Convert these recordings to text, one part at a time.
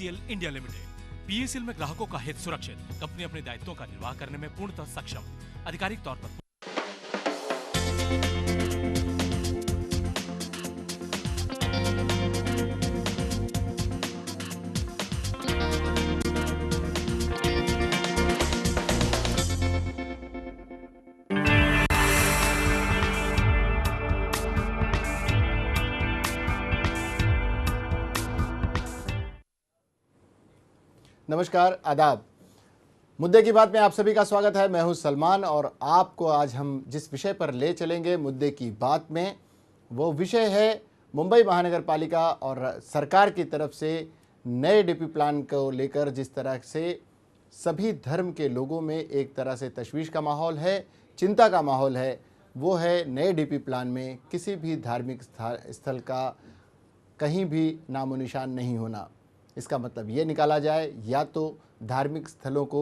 PECL India limited. PECL में ग्राहकों का हित सुरक्षित, कंपनी अपने दायित्वों का निर्वाह करने में पूर्णतः सक्षम। आधिकारिक तौर पर नमस्कार, आदाब। मुद्दे की बात में आप सभी का स्वागत है। मैं हूं सलमान और आपको आज हम जिस विषय पर ले चलेंगे मुद्दे की बात में, वो विषय है मुंबई महानगर पालिका और सरकार की तरफ से नए डीपी प्लान को लेकर जिस तरह से सभी धर्म के लोगों में एक तरह से तशवीश का माहौल है, चिंता का माहौल है। वो है नए डीपी प्लान में किसी भी धार्मिक स्थल का कहीं भी नामो निशान नहीं होना। इसका मतलब ये निकाला जाए या तो धार्मिक स्थलों को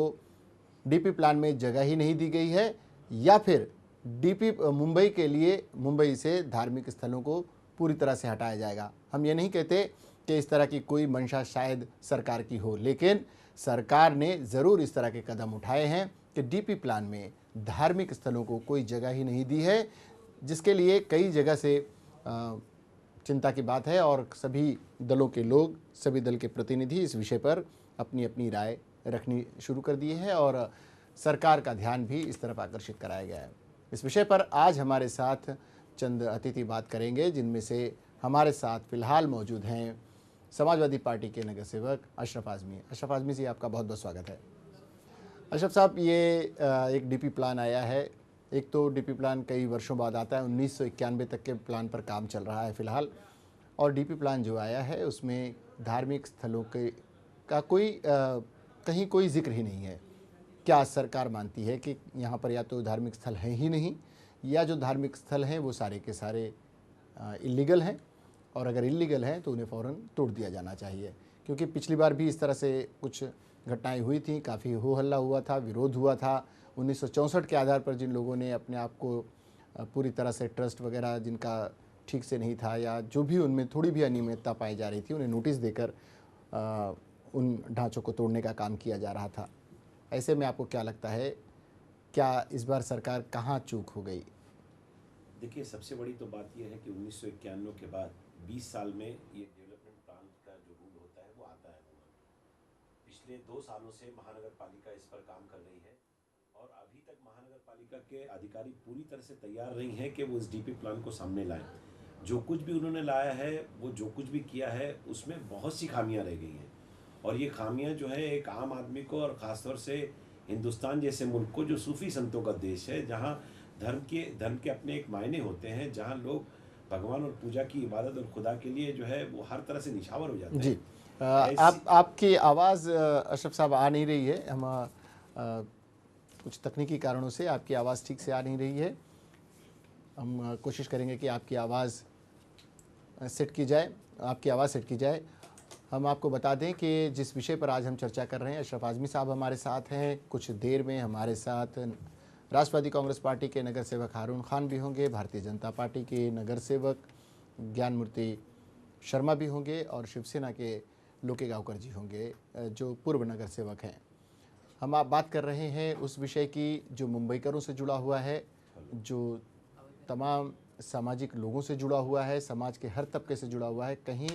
डीपी प्लान में जगह ही नहीं दी गई है, या फिर डीपी मुंबई के लिए मुंबई से धार्मिक स्थलों को पूरी तरह से हटाया जाएगा। हम ये नहीं कहते कि इस तरह की कोई मंशा शायद सरकार की हो, लेकिन सरकार ने ज़रूर इस तरह के कदम उठाए हैं कि डीपी प्लान में धार्मिक स्थलों को कोई जगह ही नहीं दी है, जिसके लिए कई जगह से चिंता की बात है और सभी दलों के लोग, सभी दल के प्रतिनिधि इस विषय पर अपनी अपनी राय रखनी शुरू कर दिए हैं और सरकार का ध्यान भी इस तरफ आकर्षित कराया गया है। इस विषय पर आज हमारे साथ चंद अतिथि बात करेंगे, जिनमें से हमारे साथ फिलहाल मौजूद हैं समाजवादी पार्टी के नगर सेवक अशरफ आज़मी। अशरफ आज़मी जी, आपका बहुत बहुत स्वागत है। अशरफ साहब, ये एक डीपी प्लान आया है। एक तो डीपी प्लान कई वर्षों बाद आता है, 1991 तक के प्लान पर काम चल रहा है फ़िलहाल, और डीपी प्लान जो आया है उसमें धार्मिक स्थलों का कहीं कोई जिक्र ही नहीं है। क्या सरकार मानती है कि यहाँ पर या तो धार्मिक स्थल हैं ही नहीं, या जो धार्मिक स्थल हैं वो सारे के सारे इल्लीगल हैं, और अगर इल्लीगल हैं तो उन्हें फ़ौरन तोड़ दिया जाना चाहिए? क्योंकि पिछली बार भी इस तरह से कुछ घटनाएं हुई थी, काफ़ी हो हल्ला हुआ था, विरोध हुआ था। 1964 के आधार पर जिन लोगों ने अपने आप को पूरी तरह से ट्रस्ट वगैरह जिनका ठीक से नहीं था, या जो भी उनमें थोड़ी भी अनियमितता पाई जा रही थी, उन्हें नोटिस देकर उन ढांचों को तोड़ने का काम किया जा रहा था। ऐसे में आपको क्या लगता है, क्या इस बार सरकार कहाँ चूक हो गई? देखिए, सबसे बड़ी तो बात यह है कि 1991 के बाद 20 साल में ये डेवलपमेंट प्लान का जो रूल होता है वो आता है। पिछले 2 सालों से महानगर पालिका इस पर काम कर रही है और अभी तक महानगर पालिका के अधिकारी पूरी तरह से तैयार नहीं है कि वो इस डीपी प्लान को सामने लाएं। जो कुछ भी उन्होंने लाया है, वो जो कुछ भी किया है, उसमें बहुत सी खामियां रह गई हैं, और ये खामियां जो है एक आम आदमी को और ख़ासतौर से हिंदुस्तान जैसे मुल्क को, जो सूफी संतों का देश है, जहाँ धर्म के अपने एक मायने होते हैं, जहाँ लोग भगवान और पूजा की इबादत और खुदा के लिए जो है वो हर तरह से निछावर हो जाते हैं। जी, आपकी आवाज़ अशरफ साहब आ नहीं रही है। हम कुछ तकनीकी कारणों से आपकी आवाज़ ठीक से आ नहीं रही है। हम कोशिश करेंगे कि आपकी आवाज़ सेट की जाए, हम आपको बता दें कि जिस विषय पर आज हम चर्चा कर रहे हैं, अशरफ आज़मी साहब हमारे साथ हैं। कुछ देर में हमारे साथ राष्ट्रवादी कांग्रेस पार्टी के नगर सेवक हारून खान भी होंगे, भारतीय जनता पार्टी के नगर सेवक ज्ञानमूर्ति शर्मा भी होंगे, और शिवसेना के लोके गांवकर जी होंगे, जो पूर्व नगर सेवक हैं। हम आप बात कर रहे हैं उस विषय की जो मुंबईकरों से जुड़ा हुआ है, जो तमाम सामाजिक लोगों से जुड़ा हुआ है, समाज के हर तबके से जुड़ा हुआ है। कहीं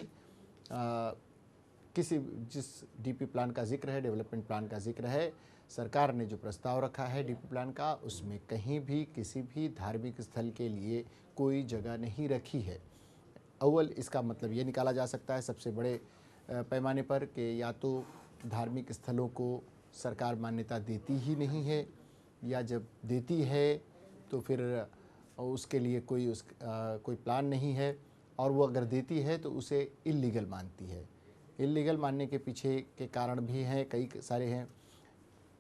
जिस डीपी प्लान का जिक्र है, डेवलपमेंट प्लान का जिक्र है, सरकार ने जो प्रस्ताव रखा है डीपी प्लान का, उसमें कहीं भी किसी भी धार्मिक स्थल के लिए कोई जगह नहीं रखी है। अव्वल इसका मतलब ये निकाला जा सकता है सबसे बड़े पैमाने पर कि या तो धार्मिक स्थलों को सरकार मान्यता देती ही नहीं है, या जब देती है तो फिर उसके लिए कोई प्लान नहीं है, और वो अगर देती है तो उसे इल्लीगल मानती है। इल्लीगल मानने के पीछे के कारण भी हैं, कई सारे हैं।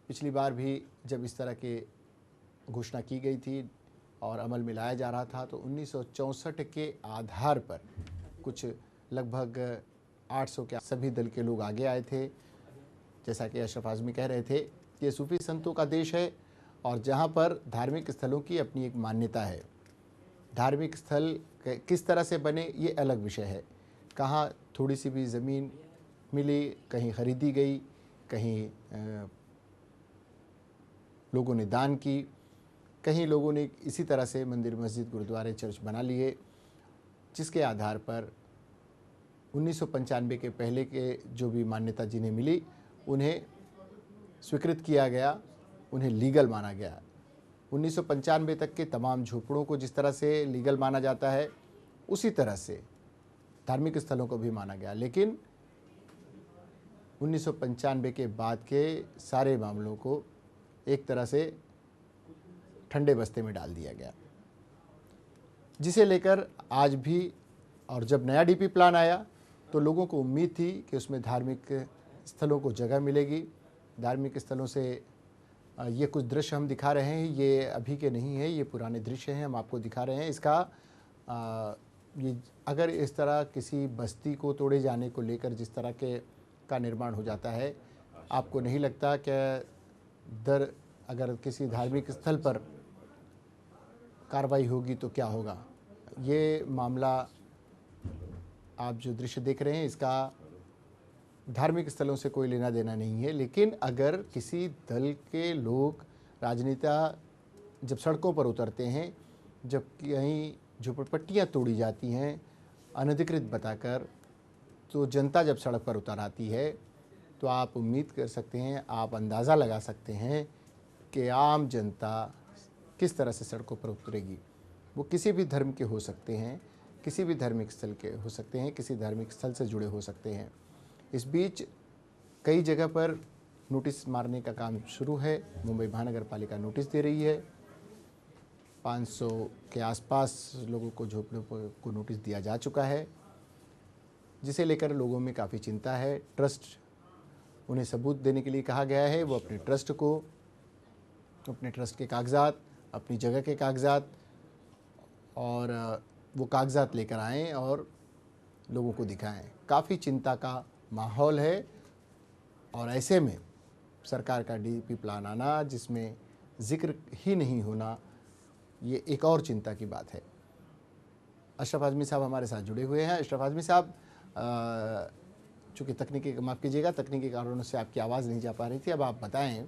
पिछली बार भी जब इस तरह के घोषणा की गई थी और अमल में लाया जा रहा था, तो 1964 के आधार पर कुछ लगभग 800 के सभी दल के लोग आगे आए थे। जैसा कि अशरफ आज़मी कह रहे थे कि ये सूफी संतों का देश है, और जहाँ पर धार्मिक स्थलों की अपनी एक मान्यता है। धार्मिक स्थल किस तरह से बने ये अलग विषय है। कहाँ थोड़ी सी भी ज़मीन मिली, कहीं खरीदी गई, कहीं लोगों ने दान की, कहीं लोगों ने इसी तरह से मंदिर, मस्जिद, गुरुद्वारे, चर्च बना लिए, जिसके आधार पर 1995 के पहले के जो भी मान्यता जिन्हें मिली उन्हें स्वीकृत किया गया, उन्हें लीगल माना गया। 1995 तक के तमाम झोपड़ों को जिस तरह से लीगल माना जाता है उसी तरह से धार्मिक स्थलों को भी माना गया, लेकिन 1995 के बाद के सारे मामलों को एक तरह से ठंडे बस्ते में डाल दिया गया, जिसे लेकर आज भी, और जब नया डीपी प्लान आया तो लोगों को उम्मीद थी कि उसमें धार्मिक स्थलों को जगह मिलेगी। धार्मिक स्थलों से ये कुछ दृश्य हम दिखा रहे हैं, ये अभी के नहीं है, ये पुराने दृश्य हैं, हम आपको दिखा रहे हैं। इसका ये अगर इस तरह किसी बस्ती को तोड़े जाने को लेकर जिस तरह के का निर्माण हो जाता है, आपको नहीं लगता कि अगर किसी धार्मिक स्थल पर कार्रवाई होगी तो क्या होगा? ये मामला आप जो दृश्य देख रहे हैं इसका धार्मिक स्थलों से कोई लेना देना नहीं है, लेकिन अगर किसी दल के लोग राजनेता जब सड़कों पर उतरते हैं, जब कहीं झोपड़पट्टियाँ तोड़ी जाती हैं अनधिकृत बताकर, तो जनता जब सड़क पर उतर आती है तो आप उम्मीद कर सकते हैं, आप अंदाज़ा लगा सकते हैं कि आम जनता किस तरह से सड़कों पर उतरेगी। वो किसी भी धर्म के हो सकते हैं, किसी भी धार्मिक स्थल के हो सकते हैं, किसी धार्मिक स्थल से जुड़े हो सकते हैं। इस बीच कई जगह पर नोटिस मारने का काम शुरू है। मुंबई महानगर पालिका नोटिस दे रही है। 500 के आसपास लोगों को झोपड़ों को नोटिस दिया जा चुका है, जिसे लेकर लोगों में काफ़ी चिंता है। ट्रस्ट उन्हें सबूत देने के लिए कहा गया है, वो अपने ट्रस्ट को, अपने ट्रस्ट के कागजात, अपनी जगह के कागजात और वो कागजात लेकर आएँ और लोगों को दिखाएं। काफ़ी चिंता का माहौल है और ऐसे में सरकार का डीपी प्लान आना, जिसमें जिक्र ही नहीं होना, ये एक और चिंता की बात है। अशरफ आज़मी साहब हमारे साथ जुड़े हुए हैं। अशरफ आज़मी साहब, चूँकि माफ़ कीजिएगा, तकनीकी कारणों से आपकी आवाज़ नहीं जा पा रही थी। अब आप बताएं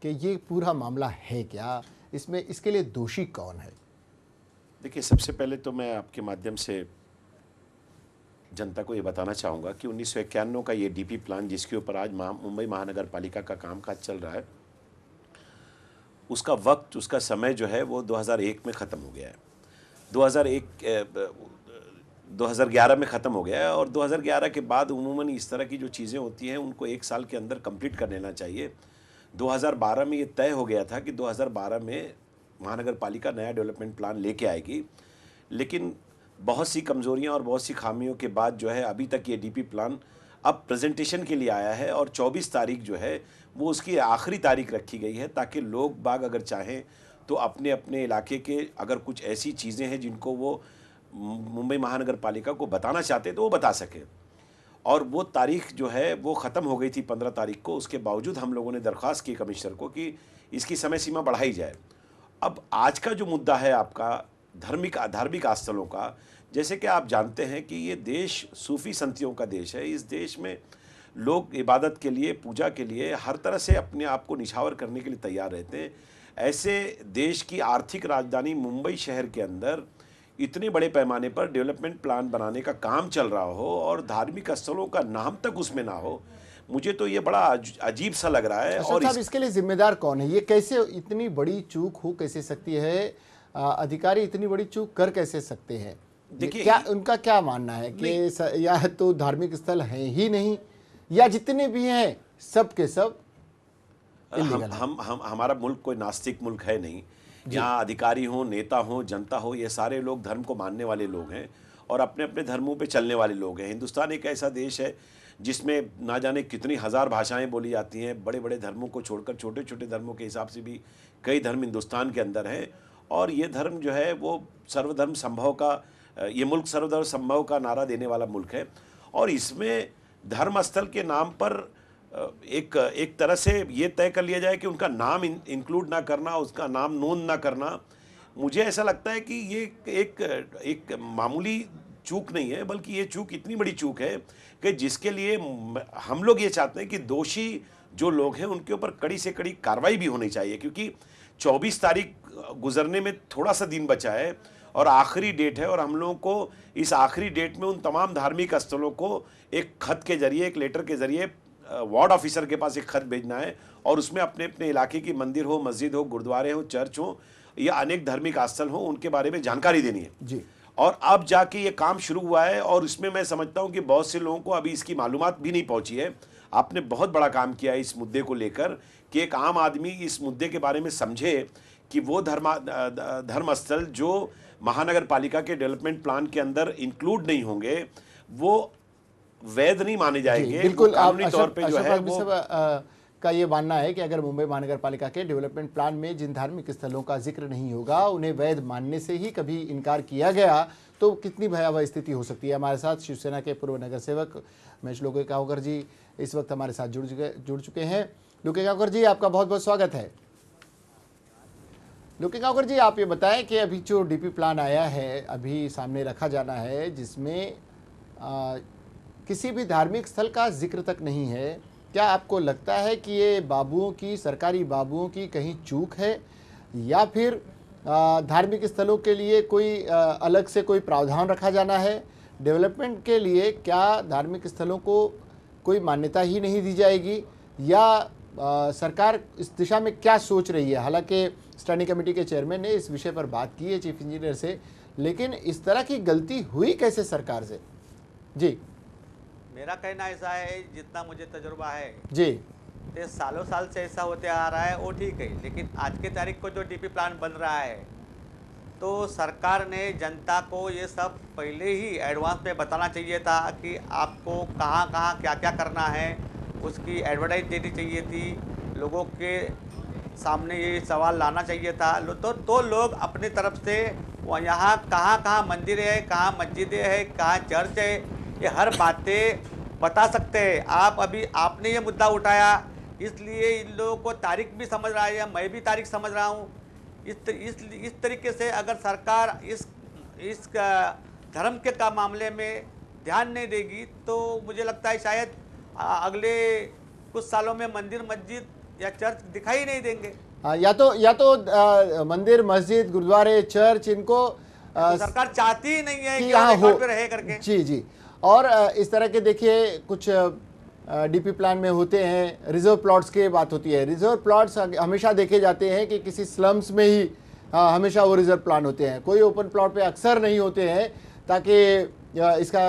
कि ये पूरा मामला है क्या, इसमें इसके लिए दोषी कौन है? देखिए, सबसे पहले तो मैं आपके माध्यम से जनता को ये बताना चाहूँगा कि 1991 का ये डीपी प्लान, जिसके ऊपर आज मुंबई महानगर पालिका का कामकाज चल रहा है, उसका वक्त, उसका समय जो है वो 2001 में ख़त्म हो गया है। 2011 में ख़त्म हो गया है और 2011 के बाद उमूमन इस तरह की जो चीज़ें होती हैं उनको 1 साल के अंदर कंप्लीट कर लेना चाहिए। 2012 में ये तय हो गया था कि 2012 में महानगर पालिका नया डेवलपमेंट प्लान लेके आएगी, लेकिन बहुत सी कमज़ोरियां और बहुत सी खामियों के बाद जो है अभी तक ये डीपी प्लान अब प्रेजेंटेशन के लिए आया है और 24 तारीख जो है वो उसकी आखिरी तारीख रखी गई है, ताकि लोग बाग अगर चाहें तो अपने अपने इलाके के अगर कुछ ऐसी चीज़ें हैं जिनको वो मुंबई महानगर पालिका को बताना चाहते तो वो बता सकें। और वो तारीख जो है वो ख़त्म हो गई थी 15 तारीख को। उसके बावजूद हम लोगों ने दरख्वास्त की कमिश्नर को कि इसकी समय सीमा बढ़ाई जाए। अब आज का जो मुद्दा है आपका धार्मिक आस्थलों का, जैसे कि आप जानते हैं कि ये देश सूफ़ी संतियों का देश है। इस देश में लोग इबादत के लिए, पूजा के लिए हर तरह से अपने आप को निछावर करने के लिए तैयार रहते हैं। ऐसे देश की आर्थिक राजधानी मुंबई शहर के अंदर इतने बड़े पैमाने पर डेवलपमेंट प्लान बनाने का काम चल रहा हो और धार्मिक स्थलों का नाम तक उसमें ना हो, मुझे तो ये बड़ा अजीब सा लग रहा है। और इसके लिए जिम्मेदार कौन है? ये कैसे इतनी बड़ी चूक हो कैसे सकती है? अधिकारी इतनी बड़ी चूक कर कैसे सकते हैं? देखिए, क्या उनका क्या मानना है कि या तो धार्मिक स्थल है ही नहीं, या जितने भी हैं सब के सब हमारा मुल्क कोई नास्तिक मुल्क है नहीं। यहाँ अधिकारी हो, नेता हो, जनता हो, ये सारे लोग धर्म को मानने वाले लोग हैं और अपने अपने धर्मों पे चलने वाले लोग हैं। हिंदुस्तान एक ऐसा देश है जिसमें ना जाने कितनी हज़ार भाषाएं बोली जाती हैं। बड़े बड़े धर्मों को छोड़कर छोटे छोटे धर्मों के हिसाब से भी कई धर्म हिंदुस्तान के अंदर हैं। और ये धर्म जो है वो सर्वधर्म संभव का, ये मुल्क सर्वधर्म संभव का नारा देने वाला मुल्क है। और इसमें धर्म स्थल के नाम पर एक तरह से ये तय कर लिया जाए कि उनका नाम इंक्लूड ना करना, उसका नाम नोंद ना करना, मुझे ऐसा लगता है कि ये एक मामूली चूक नहीं है, बल्कि ये चूक इतनी बड़ी चूक है कि जिसके लिए हम लोग ये चाहते हैं कि दोषी जो लोग हैं उनके ऊपर कड़ी से कड़ी कार्रवाई भी होनी चाहिए, क्योंकि 24 तारीख गुजरने में थोड़ा सा दिन बचा है और आखिरी डेट है, और हम लोगों को इस आखिरी डेट में उन तमाम धार्मिक स्थलों को एक खत के जरिए, एक लेटर के जरिए वार्ड ऑफिसर के पास एक खत भेजना है, और उसमें अपने अपने इलाके की मंदिर हो, मस्जिद हो, गुरुद्वारे हो, चर्च हो या अनेक धार्मिक स्थल हो, उनके बारे में जानकारी देनी है जी। और अब जाके ये काम शुरू हुआ है, और इसमें मैं समझता हूँ कि बहुत से लोगों को अभी इसकी मालूमात भी नहीं पहुंची है। आपने बहुत बड़ा काम किया है इस मुद्दे को लेकर कि एक आम आदमी इस मुद्दे के बारे में समझे कि वो धर्म स्थल जो महानगर पालिका के डेवलपमेंट प्लान के अंदर इंक्लूड नहीं होंगे वो वैध नहीं माने जाएंगे। बिल्कुल, कानूनी तौर पे जो है वो का ये मानना है कि अगर मुंबई महानगर पालिका के डेवलपमेंट प्लान में जिन धार्मिक स्थलों का जिक्र नहीं होगा उन्हें वैध मानने से ही कभी इनकार किया गया तो कितनी भयावह स्थिति हो सकती है। हमारे साथ शिवसेना के पूर्व नगर सेवक महेश लोकेगांवकर जी इस वक्त हमारे साथ जुड़ चुके हैं। लोकेगांवकर जी, आपका बहुत बहुत स्वागत है। लोकेगांवकर जी, आप ये बताएं कि अभी जो डीपी प्लान आया है, अभी सामने रखा जाना है, जिसमें किसी भी धार्मिक स्थल का जिक्र तक नहीं है, क्या आपको लगता है कि ये बाबुओं की, सरकारी बाबुओं की कहीं चूक है, या फिर धार्मिक स्थलों के लिए कोई अलग से कोई प्रावधान रखा जाना है? डेवलपमेंट के लिए क्या धार्मिक स्थलों को कोई मान्यता ही नहीं दी जाएगी, या सरकार इस दिशा में क्या सोच रही है? हालांकि स्टैंडिंग कमेटी के चेयरमैन ने इस विषय पर बात की है चीफ इंजीनियर से, लेकिन इस तरह की गलती हुई कैसे सरकार से? जी, मेरा कहना ऐसा है, जितना मुझे तजुर्बा है जी, तो सालों साल से ऐसा होते आ रहा है, वो ठीक है। लेकिन आज के तारीख को जो डीपी प्लान बन रहा है तो सरकार ने जनता को ये सब पहले ही एडवांस में बताना चाहिए था कि आपको कहाँ कहाँ क्या क्या करना है, उसकी एडवर्टाइज देनी चाहिए थी, लोगों के सामने ये सवाल लाना चाहिए था। तो लोग अपनी तरफ से यहाँ कहाँ कहाँ मंदिर है, कहाँ मस्जिदें हैं, कहाँ चर्च है, ये हर बातें बता सकते हैं। आपने ये मुद्दा उठाया, इसलिए इन लोगों को तारीख भी समझ रहा है, या मैं भी तारीख समझ रहा हूँ। इस तरीके से अगर सरकार इस धर्म के का मामले में ध्यान नहीं देगी तो मुझे लगता है शायद अगले कुछ सालों में मंदिर, मस्जिद या चर्च दिखाई नहीं देंगे। या तो मंदिर, मस्जिद, गुरुद्वारे, चर्च, इनको तो सरकार चाहती ही नहीं है कि यहाँ हो पे रहे करके। जी जी। और इस तरह के देखिए कुछ डीपी प्लान में होते हैं, रिजर्व प्लॉट्स की बात होती है। रिजर्व प्लॉट्स हमेशा देखे जाते हैं कि किसी स्लम्स में ही हमेशा वो रिजर्व प्लान होते हैं, कोई ओपन प्लॉट पे अक्सर नहीं होते हैं, ताकि इसका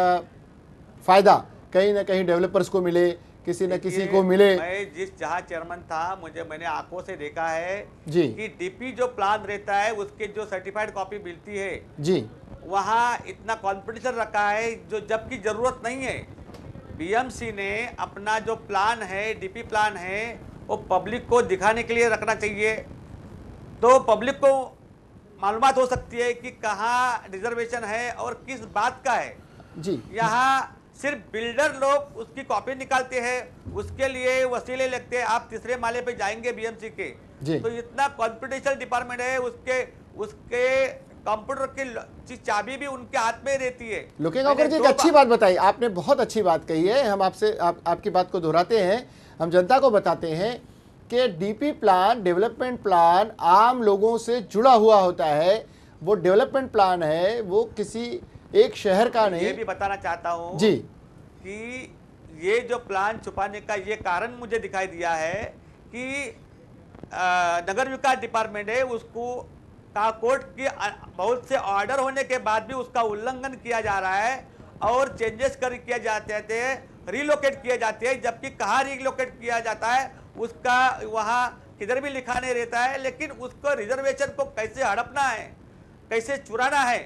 फ़ायदा कहीं ना कहीं डेवलपर्स को मिले, किसी न किसी को मिले। मैं जहाँ चेयरमैन था, मैंने आंखों से देखा है जी कि डीपी जो प्लान रहता है उसके जो सर्टिफाइड कॉपी मिलती है जी, वहाँ इतना कॉम्पिटिशन रखा है जो जबकि ज़रूरत नहीं है। बीएमसी ने अपना जो प्लान है, डीपी प्लान है, वो पब्लिक को दिखाने के लिए रखना चाहिए, तो पब्लिक को मालूमात हो सकती है कि कहाँ रिजर्वेशन है और किस बात का है। जी, यहाँ सिर्फ बिल्डर लोग उसकी कॉपी निकालते हैं, उसके लिए वसीले लगते हैं। आप तीसरे माले पे जाएंगे बीएमसी के, तो इतना कॉम्पिटिशन डिपार्टमेंट है, उसके कंप्यूटर की चाबी भी उनके हाथ में रहती है। लोकेगांवकर जी, एक अच्छी बात बताई आपने, बहुत अच्छी बात कही है। हम आपकी बात को दोहराते हैं, हम जनता को बताते हैं कि डीपी प्लान, डेवलपमेंट प्लान आम लोगों से जुड़ा हुआ होता है। वो डेवलपमेंट प्लान है, वो किसी एक शहर का नहीं। ये भी बताना चाहता हूँ जी कि ये जो प्लान छुपाने का ये कारण मुझे दिखाई दिया है कि नगर विकास डिपार्टमेंट है, उसको कोर्ट की बहुत से ऑर्डर होने के बाद भी उसका उल्लंघन किया जा रहा है और चेंजेस किए जाते हैं, रिलोकेट किए जाते हैं, जबकि कहाँ रिलोकेट किया जाता है उसका वहाँ किधर भी लिखा नहीं रहता है। लेकिन उसको रिजर्वेशन को कैसे हड़पना है, कैसे चुराना है,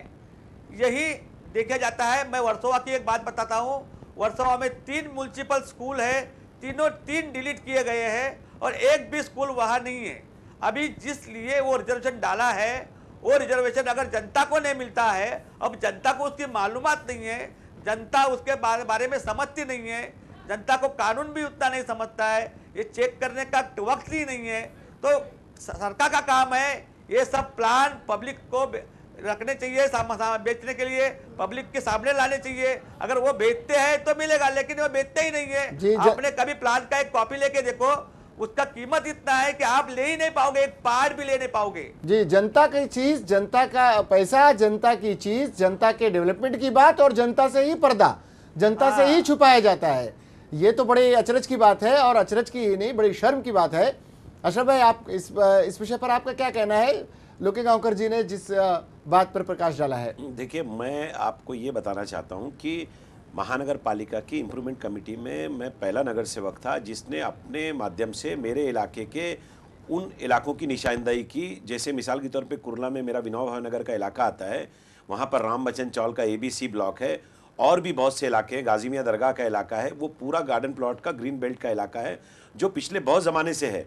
यही देखा जाता है। मैं वर्सोवा की एक बात बताता हूँ। वर्सोवा में 3 म्युनिसिपल स्कूल है, तीन डिलीट किए गए हैं और एक भी स्कूल वहाँ नहीं है। अभी जिस लिए वो रिजर्वेशन डाला है, वो रिजर्वेशन अगर जनता को नहीं मिलता है, अब जनता को उसकी मालूमात नहीं है, जनता उसके बारे में समझती नहीं है, जनता को कानून भी उतना नहीं समझता है, ये चेक करने का वक्त ही नहीं है। तो सरकार का काम है ये सब प्लान पब्लिक को रखने चाहिए, बेचने के लिए पब्लिक के सामने लाने चाहिए। अगर वो बेचते हैं तो मिलेगा, लेकिन वो बेचते ही नहीं है। आपने कभी प्लान का एक कॉपी लेके देखो, उसका कीमत इतना है कि आप ले ही नहीं पाओगे, एक पार्ट भी ले नहीं पाओगे। जी, जनता की चीज, जनता का पैसा, जनता की चीज, जनता के डेवलपमेंट की बात, और जनता से ही पर्दा, जनता से ही छुपाया जाता है। ये तो बड़ी अचरज की बात है, और अचरज की नहीं, बड़ी शर्म की बात है। अशरफ भाई, आप इस विषय पर आपका क्या कहना है? लोके गांवकर जी ने जिस बात पर प्रकाश डाला है। देखिए, मैं आपको ये बताना चाहता हूँ कि महानगर पालिका की इम्प्रूवमेंट कमेटी में मैं पहला नगर सेवक था जिसने अपने माध्यम से मेरे इलाके के उन इलाकों की निशानदेही की। जैसे मिसाल के तौर पे कुरला में मेरा विनोबा भावे नगर का इलाका आता है, वहाँ पर राम बच्चन चौल का ABC ब्लॉक है, और भी बहुत से इलाके हैं, गाजी मियां दरगाह का इलाका है, वो पूरा गार्डन प्लॉट का ग्रीन बेल्ट का इलाका है जो पिछले बहुत ज़माने से है।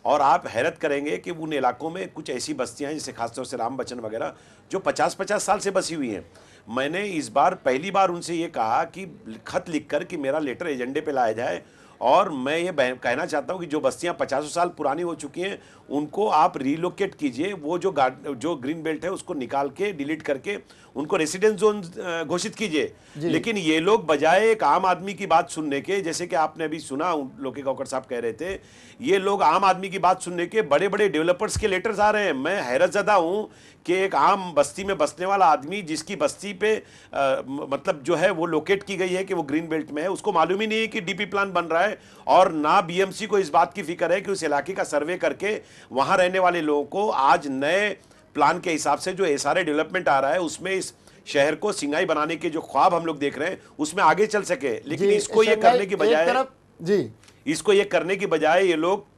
और आप हैरत करेंगे कि उन इलाकों में कुछ ऐसी बस्तियां हैं, जैसे खासतौर से राम बच्चन वगैरह, जो 50-50 साल से बसी हुई हैं। मैंने इस बार पहली बार उनसे ये कहा कि खत लिखकर कि मेरा लेटर एजेंडे पे लाया जाए, और मैं ये कहना चाहता हूँ कि जो बस्तियाँ 50 साल पुरानी हो चुकी हैं उनको आप रीलोकेट कीजिए। वो जो ग्रीन बेल्ट है उसको निकाल के डिलीट करके उनको रेसिडेंस जोन घोषित कीजिए। लेकिन ये लोग बजाय एक आम आदमी की बात सुनने के, जैसे कि आपने अभी सुना लोके गांवकर साहब कह रहे थे, ये लोग आम आदमी की बात सुनने के बड़े बड़े डेवलपर्स के लेटर्स आ रहे हैं। मैं हैरतज़दा हूँ कि एक आम बस्ती में बसने वाला आदमी, जिसकी बस्ती पे मतलब जो है वो लोकेट की गई है कि वो ग्रीन बेल्ट में है, उसको मालूम ही नहीं है कि DP प्लान बन रहा है, और ना BMC को इस बात की फिक्र है कि उस इलाके का सर्वे करके वहाँ रहने वाले लोगों को आज नए प्लान के हिसाब से जो SRA डेवलपमेंट आ रहा है उसमें इस शहर को सिंगाई बनाने के जो ख्वाब हम लोग देख रहे हैं उसमें आगे चल सके। लेकिन इसको ये करने की बजाय इसको ये करने की बजाय ये लोग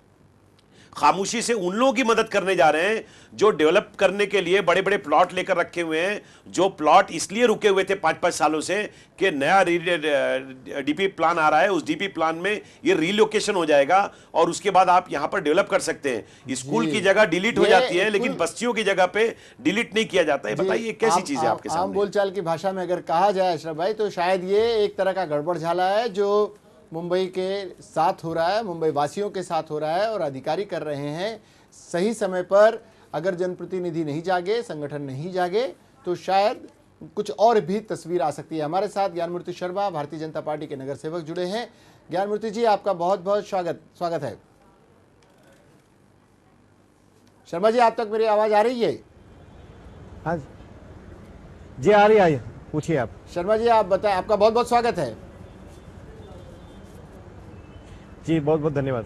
खामोशी से उन लोगों की मदद करने जा रहे हैं जो डेवलप करने के लिए बड़े बड़े प्लॉट लेकर रखे हुए हैं, जो प्लॉट इसलिए रुके हुए थे 5-5 सालों से कि नया DP प्लान आ रहा है, उस DP प्लान में ये रीलोकेशन हो जाएगा और उसके बाद आप यहां पर डेवलप कर सकते हैं। स्कूल की जगह डिलीट हो जाती है, लेकिन बस्तियों की जगह पे डिलीट नहीं किया जाता है। बताइए कैसी चीज है आपके सामने? आम बोलचाल की भाषा में अगर कहा जाए अशरफ भाई, तो शायद ये एक तरह का गड़बड़ झाला है जो मुंबई के साथ हो रहा है, मुंबई वासियों के साथ हो रहा है, और अधिकारी कर रहे हैं। सही समय पर अगर जनप्रतिनिधि नहीं जागे, संगठन नहीं जागे, तो शायद कुछ और भी तस्वीर आ सकती है। हमारे साथ ज्ञानमूर्ति शर्मा, भारतीय जनता पार्टी के नगर सेवक, जुड़े हैं। ज्ञानमूर्ति जी, आपका बहुत बहुत स्वागत है। शर्मा जी, आप तक मेरी आवाज आ रही है? हाँ जी, आ रही है, पूछिए आप। शर्मा जी, आप बताएं। आपका बहुत बहुत स्वागत है जी, बहुत बहुत धन्यवाद।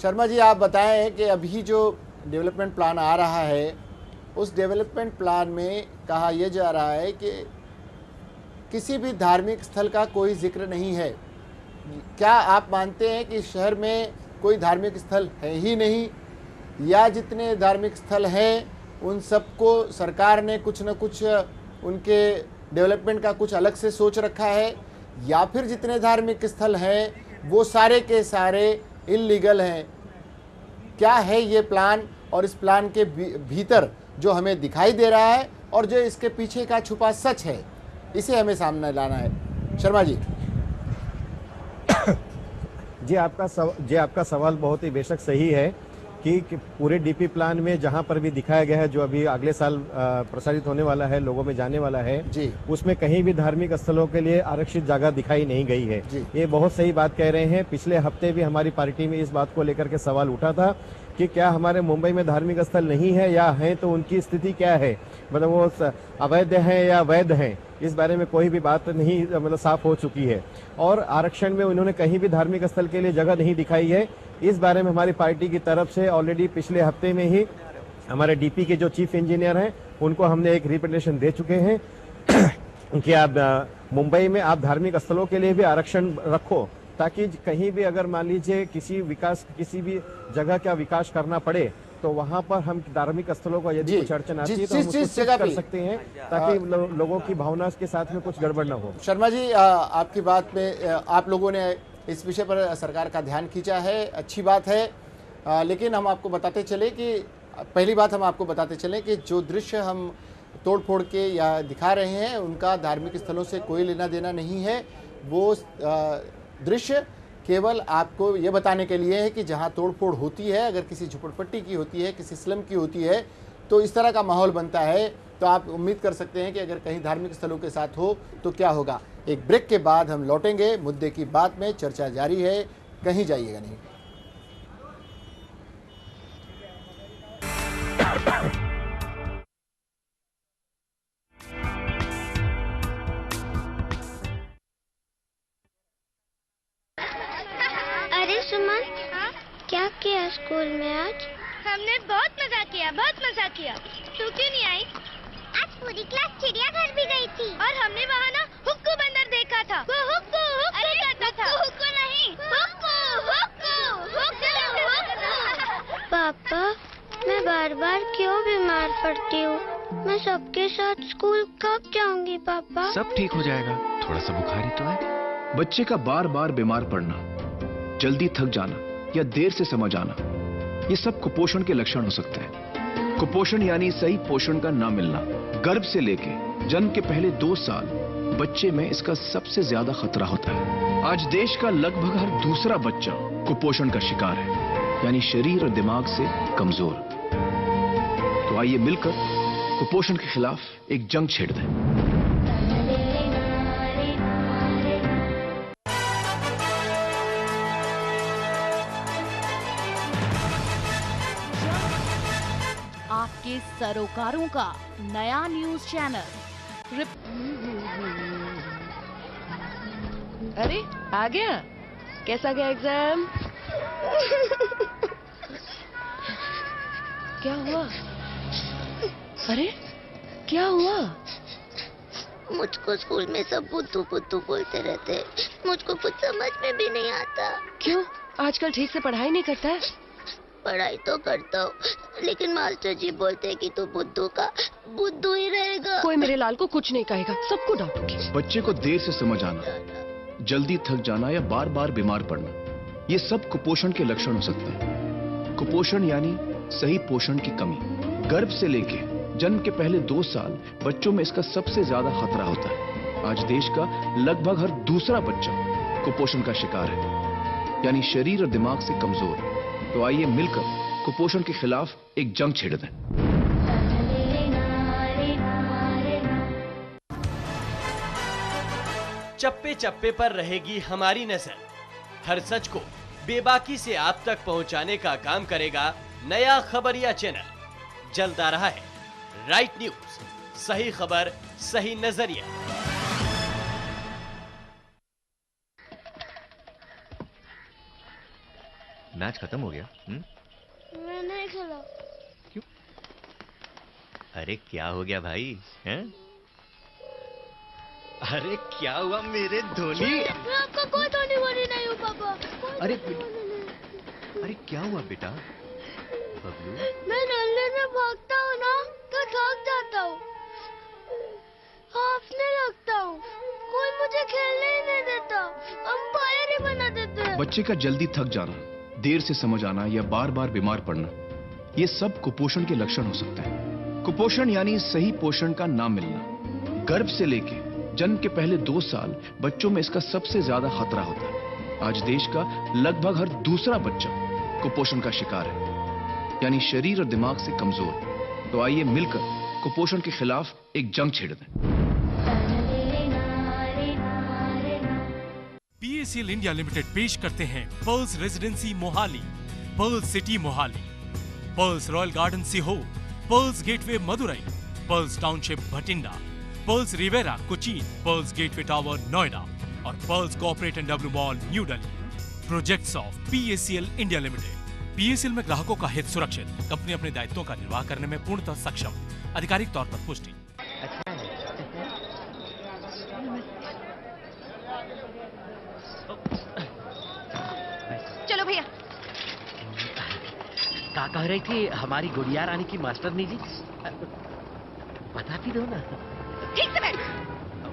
शर्मा जी, आप बताएं कि अभी जो डेवलपमेंट प्लान आ रहा है, उस डेवलपमेंट प्लान में कहा यह जा रहा है कि किसी भी धार्मिक स्थल का कोई जिक्र नहीं है। क्या आप मानते हैं कि शहर में कोई धार्मिक स्थल है ही नहीं, या जितने धार्मिक स्थल हैं उन सबको सरकार ने कुछ न कुछ उनके डेवलपमेंट का कुछ अलग से सोच रखा है, या फिर जितने धार्मिक स्थल हैं वो सारे के सारे इल्लीगल हैं? क्या है ये प्लान, और इस प्लान के भीतर जो हमें दिखाई दे रहा है और जो इसके पीछे का छुपा सच है, इसे हमें सामने लाना है। शर्मा जी। जी, आपका सवाल बहुत ही बेशक सही है कि पूरे DP प्लान में जहां पर भी दिखाया गया है, जो अभी अगले साल प्रसारित होने वाला है, लोगों में जाने वाला है जी, उसमें कहीं भी धार्मिक स्थलों के लिए आरक्षित जगह दिखाई नहीं गई है। ये बहुत सही बात कह रहे हैं। पिछले हफ्ते भी हमारी पार्टी में इस बात को लेकर के सवाल उठा था कि क्या हमारे मुंबई में धार्मिक स्थल नहीं है, या है तो उनकी स्थिति क्या है, मतलब वो अवैध हैं या वैध हैं, इस बारे में कोई भी बात नहीं मतलब साफ हो चुकी है। और आरक्षण में उन्होंने कहीं भी धार्मिक स्थल के लिए जगह नहीं दिखाई है। इस बारे में हमारी पार्टी की तरफ से ऑलरेडी पिछले हफ्ते में ही हमारे DP के जो चीफ इंजीनियर हैं उनको हमने एक रिप्रेजेंटेशन दे चुके हैं कि आप मुंबई में आप धार्मिक स्थलों के लिए भी आरक्षण रखो, ताकि कहीं भी अगर मान लीजिए किसी भी जगह का विकास करना पड़े तो वहां पर हम धार्मिक स्थलों को यदि कुछ अड़चन आती है तो हम उसको कर सकते हैं, ताकि लोगों की भावना के साथ में कुछ गड़बड़ न हो। शर्मा जी, आपकी बात में आप लोगों ने इस विषय पर सरकार का ध्यान खींचा है, अच्छी बात है। लेकिन हम आपको बताते चले कि पहली बात हम आपको बताते चले कि जो दृश्य हम तोड़ फोड़ के या दिखा रहे हैं उनका धार्मिक स्थलों से कोई लेना देना नहीं है। वो दृश्य केवल आपको ये बताने के लिए है कि जहाँ तोड़फोड़ होती है, अगर किसी झुपड़पट्टी की होती है, किसी स्लम की होती है, तो इस तरह का माहौल बनता है तो आप उम्मीद कर सकते हैं कि अगर कहीं धार्मिक स्थलों के साथ हो तो क्या होगा। एक ब्रेक के बाद हम लौटेंगे मुद्दे की बात में, चर्चा जारी है, कहीं जाइएगा नहीं। अरे सुमन, क्या किया स्कूल में आज? हमने बहुत मजा किया, बहुत मजा किया। तू क्यों नहीं आई? आज पूरी क्लास चिड़ियाघर भी गई थी और हमने वहाँ ना हुक्कू बंदर देखा था। वो हुक्कू हुक्कू करता था। हुक्कू नहीं, हुक्कू हुक्कू हुक्कू। पापा, मैं बार बार क्यों बीमार पड़ती हूँ? मैं सबके साथ स्कूल कब जाऊंगी पापा? सब ठीक हो जाएगा, थोड़ा सा बुखार ही तो है। बच्चे का बार बार बीमार पड़ना, जल्दी थक जाना या देर से समझ आना, ये सब कुपोषण के लक्षण हो सकते हैं। कुपोषण यानी सही पोषण का ना मिलना। गर्भ से लेके जन्म के पहले 2 साल बच्चे में इसका सबसे ज्यादा खतरा होता है। आज देश का लगभग हर दूसरा बच्चा कुपोषण का शिकार है, यानी शरीर और दिमाग से कमजोर। तो आइए मिलकर कुपोषण के खिलाफ एक जंग छेड़ दें। आपके सरोकारों का नया न्यूज चैनल। अरे आ गया, कैसा गया एग्जाम? क्या हुआ? अरे क्या हुआ? मुझको स्कूल में सब बुद्धू बुद्धू बोलते रहते हैं, मुझको कुछ समझ में भी नहीं आता। क्यों, आजकल ठीक से पढ़ाई नहीं करता है? पढ़ाई तो करता हूँ, लेकिन मास्टर जी बोलते हैं कि तू बुद्धू का बुद्धू ही रहेगा। कोई मेरे लाल को कुछ नहीं कहेगा, सबको डांटूंगी। बच्चे को देर से समझ आना, जल्दी थक जाना या बार बार बीमार पड़ना, ये सब कुपोषण के लक्षण हो सकते हैं। कुपोषण यानी सही पोषण की कमी। गर्भ से लेके जन्म के पहले 2 साल बच्चों में इसका सबसे ज्यादा खतरा होता है। आज देश का लगभग हर दूसरा बच्चा कुपोषण का शिकार है, यानी शरीर और दिमाग से कमजोर। तो आइए मिलकर कुपोषण के खिलाफ एक जंग छेड़ दें। चप्पे चप्पे पर रहेगी हमारी नजर। हर सच को बेबाकी से आप तक पहुंचाने का काम करेगा नया खबरिया चैनल। जल्द आ रहा है राइट न्यूज, सही खबर, सही नजरिया। मैच खत्म हो गया? मैं नहीं खेला। क्यों? अरे क्या हो गया भाई? हैं? अरे क्या हुआ मेरे धोनी? मैं आपका कोई धोनी वोनी नहीं हूँ पापा। अरे क्या हुआ बेटा? बबलू, मैं नल्ले में भागता हूँ ना तो थक जाता हूँ, हाफने लगता हूँ, कोई मुझे खेलने ही नहीं देता, अंपायर ही बना देते हैं। बच्चे का जल्दी थक जाना, देर से समझ आना या बार बार बीमार पड़ना, ये सब कुपोषण के लक्षण हो सकते हैं। कुपोषण यानी सही पोषण का ना मिलना। गर्भ से लेके जन्म के पहले 2 साल बच्चों में इसका सबसे ज्यादा खतरा होता है। आज देश का लगभग हर दूसरा बच्चा कुपोषण का शिकार है, यानी शरीर और दिमाग से कमजोर। तो आइए मिलकर कुपोषण के खिलाफ एक जंग छेड़ दें। PACL इंडिया लिमिटेड पेश करते हैं Pearls Residency Mohali, Pearls City Mohali, Pearls Royal Garden Sehore, Pearls Gateway Madurai, Pearls Township Bathinda, Pearls Riviera Cochin, Pearls Gateway Tower Noida और Pearls Corporate and W mall New Delhi. Projects of PACL India Limited. PACL में ग्राहकों का हित सुरक्षित, company अपने दायित्वों का निर्वाह करने में पूर्णतः सक्षम। आधिकारिक तौर पर पुष्टि। चलो भैया। क्या कह रही थी हमारी गुड़िया रानी की मास्टरनी जी? बताती दो ना। ठीक से बैठ।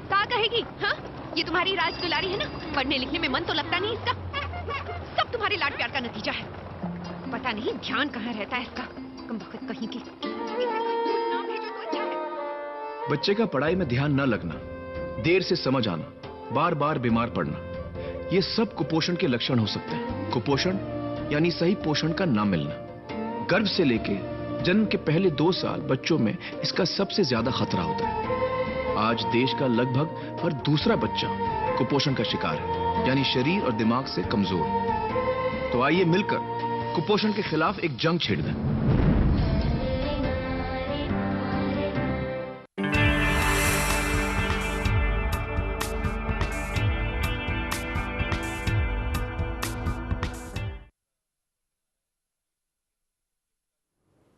क्या कहेगी? हाँ, ये तुम्हारी राज दुलारी है ना, पढ़ने लिखने में मन तो लगता नहीं इसका। सब तुम्हारे लाड प्यार का नतीजा है। पता नहीं ध्यान कहाँ रहता है इसका, कमबख्त कहीं की। बच्चे का पढ़ाई में ध्यान न लगना, देर से समझ आना, बार बार बीमार पड़ना, ये सब कुपोषण के लक्षण हो सकते हैं। कुपोषण यानी सही पोषण का ना मिलना। गर्भ से लेके जन्म के पहले 2 साल बच्चों में इसका सबसे ज्यादा खतरा होता है। आज देश का लगभग हर दूसरा बच्चा कुपोषण का शिकार है, यानी शरीर और दिमाग से कमजोर। तो आइए मिलकर कुपोषण के खिलाफ एक जंग छेड़ दें।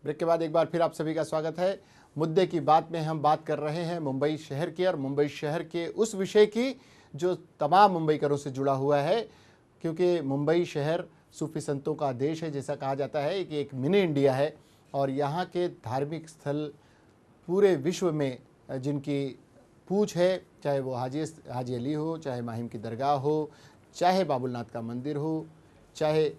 ब्रेक के बाद एक बार फिर आप सभी का स्वागत है। मुद्दे की बात में हम बात कर रहे हैं मुंबई शहर की, और मुंबई शहर के उस विषय की जो तमाम मुंबईकरों से जुड़ा हुआ है, क्योंकि मुंबई शहर सूफी संतों का देश है। जैसा कहा जाता है कि एक मिनी इंडिया है, और यहाँ के धार्मिक स्थल पूरे विश्व में जिनकी पूछ है, चाहे वो हाजी अली हो, चाहे माहिम की दरगाह हो, चाहे बाबुलनाथ का मंदिर हो, चाहे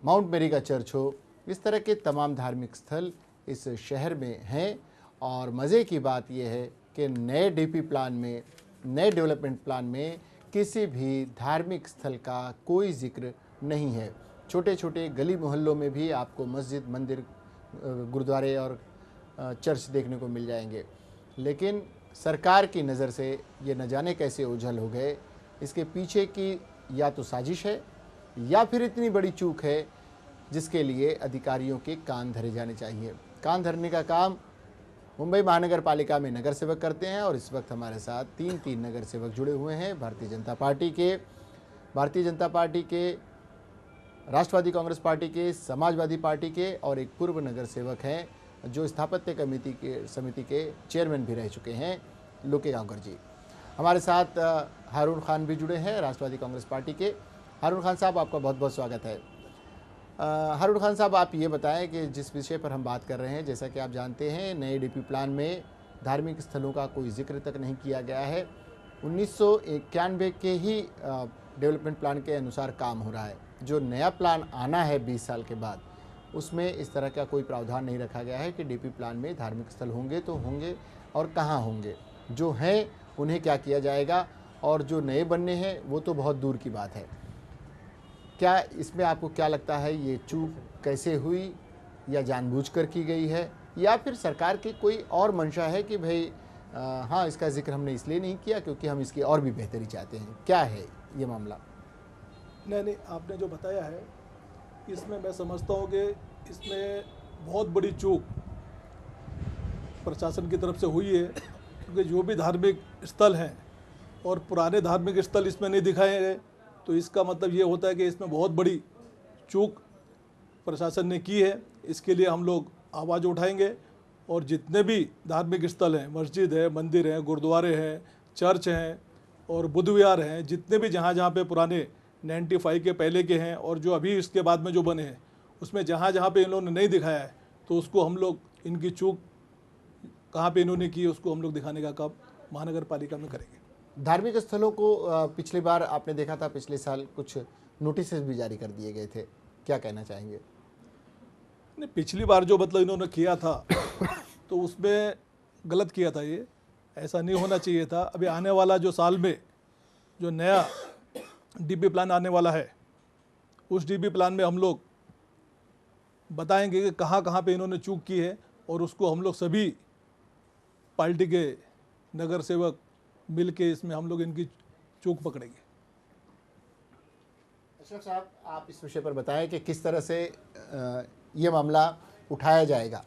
माउंट मेरी का चर्च हो, इस तरह के तमाम धार्मिक स्थल इस शहर में हैं। और मज़े की बात यह है कि नए डीपी प्लान में, नए डेवलपमेंट प्लान में किसी भी धार्मिक स्थल का कोई जिक्र नहीं है। छोटे छोटे गली मोहल्लों में भी आपको मस्जिद, मंदिर, गुरुद्वारे और चर्च देखने को मिल जाएंगे। लेकिन सरकार की नज़र से ये न जाने कैसे ओझल हो गए। इसके पीछे की या तो साजिश है या फिर इतनी बड़ी चूक है जिसके लिए अधिकारियों के कान धरे जाने चाहिए। कान धरने का काम मुंबई महानगर पालिका में नगर सेवक करते हैं, और इस वक्त हमारे साथ तीन नगर सेवक जुड़े हुए हैं। भारतीय जनता पार्टी के, राष्ट्रवादी कांग्रेस पार्टी के, समाजवादी पार्टी के, और एक पूर्व नगर सेवक हैं जो स्थापत्य समिति के चेयरमैन भी रह चुके हैं, लोके गांवकर जी। हमारे साथ हारून खान भी जुड़े हैं, राष्ट्रवादी कांग्रेस पार्टी के। हारून खान साहब, आपका बहुत बहुत स्वागत है। हारून खान साहब, आप ये बताएं कि जिस विषय पर हम बात कर रहे हैं, जैसा कि आप जानते हैं, नए डीपी प्लान में धार्मिक स्थलों का कोई जिक्र तक नहीं किया गया है। 1991 के ही डेवलपमेंट प्लान के अनुसार काम हो रहा है। जो नया प्लान आना है 20 साल के बाद, उसमें इस तरह का कोई प्रावधान नहीं रखा गया है कि डीपी प्लान में धार्मिक स्थल होंगे तो होंगे और कहाँ होंगे, जो हैं उन्हें क्या किया जाएगा, और जो नए बनने हैं वो तो बहुत दूर की बात है। क्या इसमें आपको क्या लगता है, ये चूक कैसे हुई, या जानबूझकर की गई है, या फिर सरकार की कोई और मंशा है कि भाई हाँ, इसका जिक्र हमने इसलिए नहीं किया क्योंकि हम इसकी और भी बेहतरी चाहते हैं? क्या है ये मामला? नहीं, आपने जो बताया है इसमें मैं समझता हूँ कि इसमें बहुत बड़ी चूक प्रशासन की तरफ से हुई है, क्योंकि जो भी धार्मिक स्थल हैं और पुराने धार्मिक स्थल इसमें नहीं दिखाए गए, तो इसका मतलब ये होता है कि इसमें बहुत बड़ी चूक प्रशासन ने की है। इसके लिए हम लोग आवाज़ उठाएंगे, और जितने भी धार्मिक स्थल हैं, मस्जिद है, मंदिर हैं, गुरुद्वारे हैं, चर्च हैं और बुद्ध विहार हैं, जितने भी जहाँ पे पुराने 95 के पहले के हैं और जो अभी इसके बाद में जो बने हैं, उसमें जहाँ पे इन्होंने नहीं दिखाया है, तो उसको हम लोग, इनकी चूक कहाँ पे इन्होंने की, उसको हम लोग दिखाने का काम महानगर पालिका में करेंगे। धार्मिक स्थलों को पिछली बार आपने देखा था, पिछले साल कुछ नोटिस भी जारी कर दिए गए थे, क्या कहना चाहेंगे? नहीं, पिछली बार जो मतलब इन्होंने किया था तो उसमें गलत किया था, ये ऐसा नहीं होना चाहिए था। अभी आने वाला जो साल में जो नया डीपी प्लान आने वाला है, उस डीपी प्लान में हम लोग बताएंगे कि कहाँ कहाँ पे इन्होंने चूक की है, और उसको हम लोग सभी पार्टी के नगर सेवक मिल के इसमें हम लोग इनकी चूक पकड़ेंगे। अशरफ साहब, आप इस विषय पर बताएं कि किस तरह से ये मामला उठाया जाएगा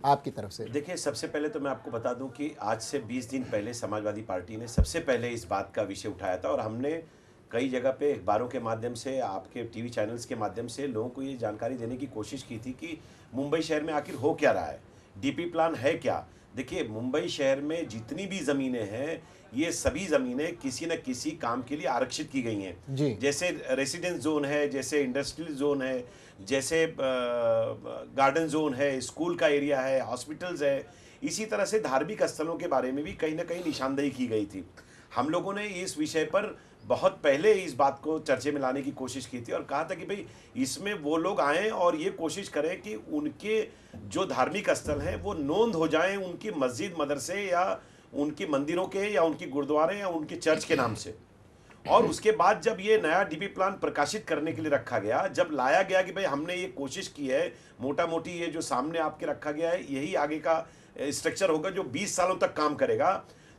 आपकी तरफ से। देखिए, सबसे पहले तो मैं आपको बता दूं कि आज से 20 दिन पहले समाजवादी पार्टी ने सबसे पहले इस बात का विषय उठाया था, और हमने कई जगह पे अखबारों के माध्यम से, आपके टीवी चैनल्स के माध्यम से लोगों को ये जानकारी देने की कोशिश की थी कि मुंबई शहर में आखिर हो क्या रहा है, डीपी प्लान है क्या। देखिए, मुंबई शहर में जितनी भी ज़मीनें हैं, ये सभी ज़मीनें किसी न किसी काम के लिए आरक्षित की गई हैं। जैसे रेसिडेंस जोन है, जैसे इंडस्ट्रियल जोन है, जैसे गार्डन जोन है, स्कूल का एरिया है, हॉस्पिटल्स है। इसी तरह से धार्मिक स्थलों के बारे में भी कहीं ना कहीं निशानदेही की गई थी। हम लोगों ने इस विषय पर बहुत पहले इस बात को चर्चे में लाने की कोशिश की थी, और कहा था कि भाई इसमें वो लोग आएँ और ये कोशिश करें कि उनके जो धार्मिक स्थल हैं वो नोंद हो जाएं उनकी मस्जिद, मदरसे, या उनके मंदिरों के, या उनके गुरुद्वारे, या उनके चर्च के नाम से। और उसके बाद जब ये नया डीपी प्लान प्रकाशित करने के लिए रखा गया, जब लाया गया कि भाई हमने ये कोशिश की है, मोटा मोटी ये जो सामने आपके रखा गया है यही आगे का स्ट्रक्चर होगा जो 20 सालों तक काम करेगा,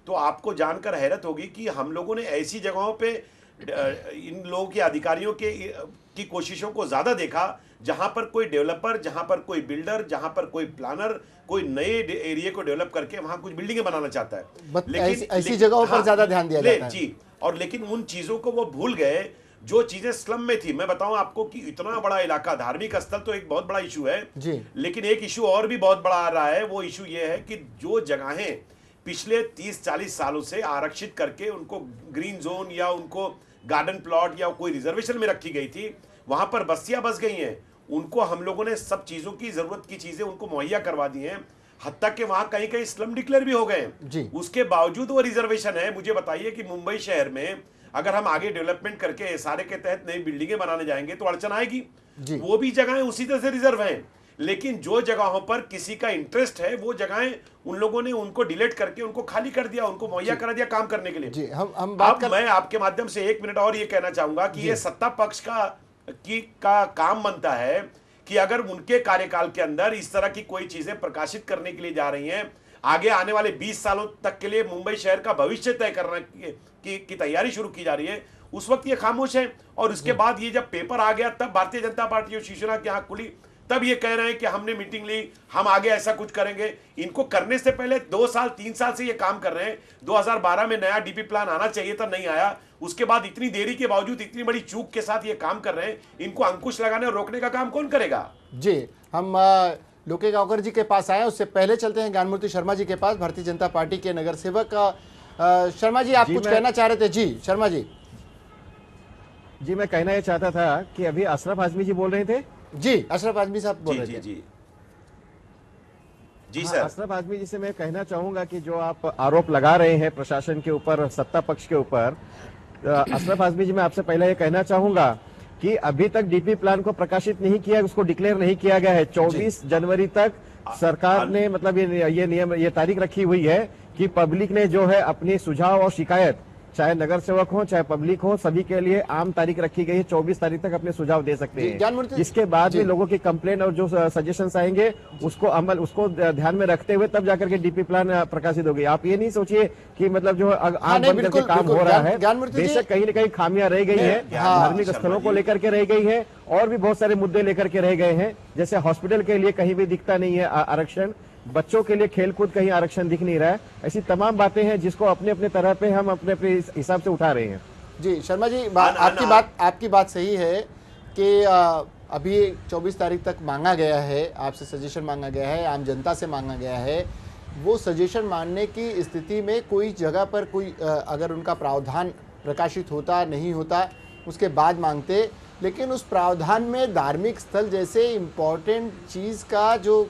तो आपको जानकर हैरत होगी कि हम लोगों ने ऐसी जगहों पे इन लोगों के अधिकारियों की कोशिशों को ज़्यादा देखा जहां पर कोई डेवलपर, जहां पर कोई बिल्डर, जहां पर कोई प्लानर कोई नए एरिया को डेवलप करके वहां कुछ बिल्डिंगें बनाना चाहता है, लेकिन ऐसी जगहों पर ज्यादा ध्यान दिया जाता है जी। और लेकिन उन चीजों को वो भूल गए जो चीजें स्लम में थी। मैं बताऊं आपको कि इतना बड़ा इलाका, धार्मिक स्थल तो एक बहुत बड़ा इशू है जी, लेकिन एक इशू और भी बहुत बड़ा आ रहा है। वो इशू ये है कि जो जगहें पिछले 30-40 सालों से आरक्षित करके उनको ग्रीन जोन या उनको गार्डन प्लॉट या कोई रिजर्वेशन में रखी गई थी, वहां पर बस्तियां बस गई हैं, उनको हम लोगों ने सब चीजों की जरूरत की चीजें उनको मुहैया करवा दी हैं, हद तक कि वहां कहीं कहीं स्लम डिक्लेयर भी हो गए हैं। उसके बावजूद वो रिजर्वेशन है। मुझे बताइए कि मुंबई शहर में अगर हम आगे डेवलपमेंट करके एसआरए के तहत नई बिल्डिंगें बनाने जाएंगे तो अड़चन आएगी। वो भी जगहें उसी तरह से रिजर्व हैं, लेकिन जो जगहों पर किसी का इंटरेस्ट है वो जगहें उन लोगों ने उनको डिलीट करके उनको खाली कर दिया, उनको मुहैया करा दिया काम करने के लिए। जी, हम बात मैं आपके माध्यम से 1 मिनट और ये कहना चाहूंगा कि ये सत्ता पक्ष का काम बनता है कि अगर उनके कार्यकाल के अंदर इस तरह की कोई चीजें प्रकाशित करने के लिए जा रही हैं, आगे आने वाले 20 सालों तक के लिए मुंबई शहर का भविष्य तय करने की तैयारी शुरू की जा रही है, उस वक्त ये खामोश है। और उसके बाद ये जब पेपर आ गया तब भारतीय जनता पार्टी और शिवसेना की आंख खुली, तब ये कह रहे हैं कि हमने मीटिंग ली, हम आगे ऐसा कुछ करेंगे। इनको करने से पहले 2 साल 3 साल से ये काम कर रहे हैं। 2012 में नया डीपी प्लान आना चाहिए था, नहीं आया। उसके बाद इतनी देरी के बावजूद इतनी बड़ी चूक के साथ ये काम कर रहे हैं, इनको अंकुश लगाने और रोकने का काम कौन करेगा? जी, हम लोके गांवकर जी के पास आए, उससे पहले चलते हैं ज्ञानमूर्ति शर्मा जी के पास, भारतीय जनता पार्टी के नगर सेवक। शर्मा जी, आप कुछ कहना चाह रहे थे? जी शर्मा जी। जी, मैं कहना ये चाहता था कि अभी अशरफ आजमी जी बोल रहे थे। जी, अशरफ आजमी साहब बोल रहे थे। जी सर। अशरफ आजमी जी से मैं कहना चाहूंगा कि जो आप आरोप लगा रहे हैं प्रशासन के ऊपर, सत्ता पक्ष के ऊपर, अशरफ आजमी जी मैं आपसे पहले ये कहना चाहूंगा कि अभी तक डीपी प्लान को प्रकाशित नहीं किया, उसको डिक्लेयर नहीं किया गया है। 24 जनवरी तक सरकार ने मतलब ये नियम, ये तारीख रखी हुई है कि पब्लिक ने जो है अपनी सुझाव और शिकायत, चाहे नगर सेवक हो चाहे पब्लिक हो, सभी के लिए आम तारीख रखी गई है, 24 तारीख तक अपने सुझाव दे सकते हैं। इसके बाद भी लोगों की कंप्लेन और जो सजेशंस आएंगे उसको ध्यान में रखते हुए तब जाकर के डीपी प्लान प्रकाशित होगी। आप ये नहीं सोचिए कि मतलब जो आम बंद करके काम हो रहा है, बेशक कहीं न कहीं खामियां रह गई है, धार्मिक स्थलों को लेकर के रह गई है और भी बहुत सारे मुद्दे लेकर के रह गए हैं। जैसे हॉस्पिटल के लिए कहीं भी दिखता नहीं है आरक्षण, बच्चों के लिए खेलकूद कहीं आरक्षण दिख नहीं रहा है। ऐसी तमाम बातें हैं जिसको अपने अपने तरह पे हम अपने अपने हिसाब से उठा रहे हैं। जी शर्मा जी, आपकी बात सही है कि अभी 24 तारीख तक मांगा गया है, आपसे सजेशन मांगा गया है, आम जनता से मांगा गया है। वो सजेशन मानने की स्थिति में कोई जगह पर कोई अगर उनका प्रावधान प्रकाशित होता नहीं होता उसके बाद मांगते, लेकिन उस प्रावधान में धार्मिक स्थल जैसे इम्पोर्टेंट चीज़ का जो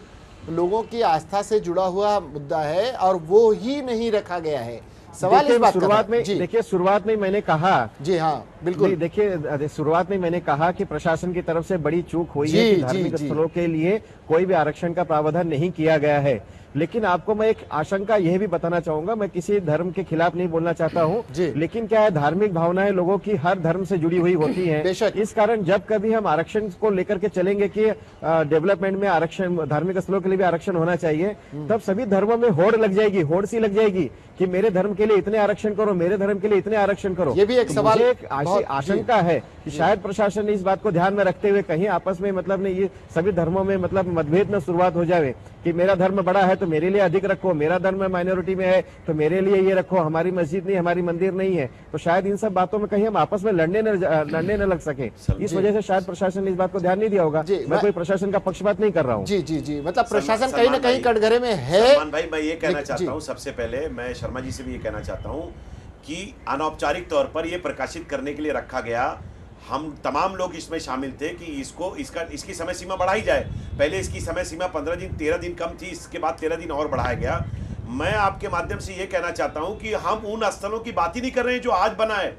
लोगों की आस्था से जुड़ा हुआ मुद्दा है और वो ही नहीं रखा गया है। सवाल इस बात शुरुआत में देखिए, शुरुआत में मैंने कहा, जी हाँ बिल्कुल, देखिए शुरुआत में मैंने कहा कि प्रशासन की तरफ से बड़ी चूक हुई है कि धार्मिक स्थलों के लिए कोई भी आरक्षण का प्रावधान नहीं किया गया है। लेकिन आपको मैं एक आशंका यह भी बताना चाहूंगा, मैं किसी धर्म के खिलाफ नहीं बोलना चाहता हूं, लेकिन क्या है, धार्मिक भावनाएं लोगों की हर धर्म से जुड़ी हुई होती हैं। इस कारण जब कभी हम आरक्षण को लेकर के चलेंगे कि डेवलपमेंट में आरक्षण, धार्मिक स्थलों के लिए भी आरक्षण होना चाहिए, तब सभी धर्मों में होड़ लग जाएगी, होड़ सी लग जाएगी कि मेरे धर्म के लिए इतने आरक्षण करो, मेरे धर्म के लिए इतने आरक्षण करो। ये भी एक सवाल, एक आशंका है कि शायद प्रशासन ने इस बात को ध्यान में रखते हुए कहीं आपस में मतलब ये सभी धर्मों में मतलब मतभेद न शुरुआत हो जाए कि मेरा धर्म बड़ा है तो मेरे लिए अधिक रखो, मेरा धर्म माइनॉरिटी में है तो मेरे लिए ये रखो, हमारी मस्जिद नहीं, हमारी मंदिर नहीं है। तो शायद इन सब बातों में कहीं हम आपस में लड़ने न लग सके, इस वजह से शायद प्रशासन ने इस बात को ध्यान नहीं दिया होगा। मैं कोई प्रशासन का पक्षपात नहीं कर रहा हूँ। जी जी जी, मतलब प्रशासन कहीं ना कहीं कटघरे में है। सलमान भाई, मैं ये कहना चाहता हूँ, सबसे पहले मैं शर्मा जी से भी ये कहना चाहता हूँ कि अनौपचारिक तौर पर ये प्रकाशित करने के लिए रखा गया। हम तमाम लोग इसमें शामिल थे कि इसकी समय सीमा बढ़ाई जाए। पहले इसकी समय सीमा 15 दिन 13 दिन कम थी, इसके बाद 13 दिन और बढ़ाया गया। मैं आपके माध्यम से ये कहना चाहता हूं कि हम उन स्थलों की बात ही नहीं कर रहे हैं जो आज बना है,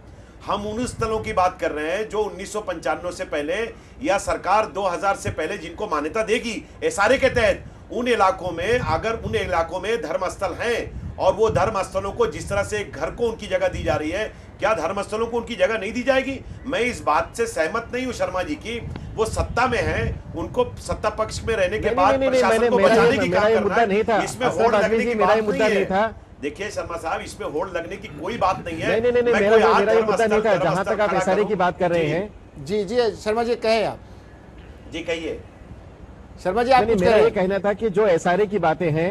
हम उन स्थलों की बात कर रहे हैं जो 1995 से पहले या सरकार 2000 से पहले जिनको मान्यता देगी एसआरए के तहत, उन इलाकों में अगर उन इलाकों में धर्म स्थल हैं और वो धर्म स्थलों को जिस तरह से घर को उनकी जगह दी जा रही है, क्या धर्मस्थलों को उनकी जगह नहीं दी जाएगी? मैं इस बात से सहमत नहीं हूं शर्मा जी की, वो सत्ता में है, उनको सत्ता पक्ष में रहने के बाद प्रशासन को बचाने की काम करना है। इसमें होड़ लगने की बात नहीं है। देखिए शर्मा साहब, इसमें होड़ लगने की कोई बात नहीं है। नहीं, मेरा ये मुद्दा नहीं था। जहां तक आप एसआरए की बात कर रहे हैं, जी शर्मा जी कहें आप। जी कहिए शर्मा जी। आप मेरा ये कहना था कि जो एसआरए की बातें हैं,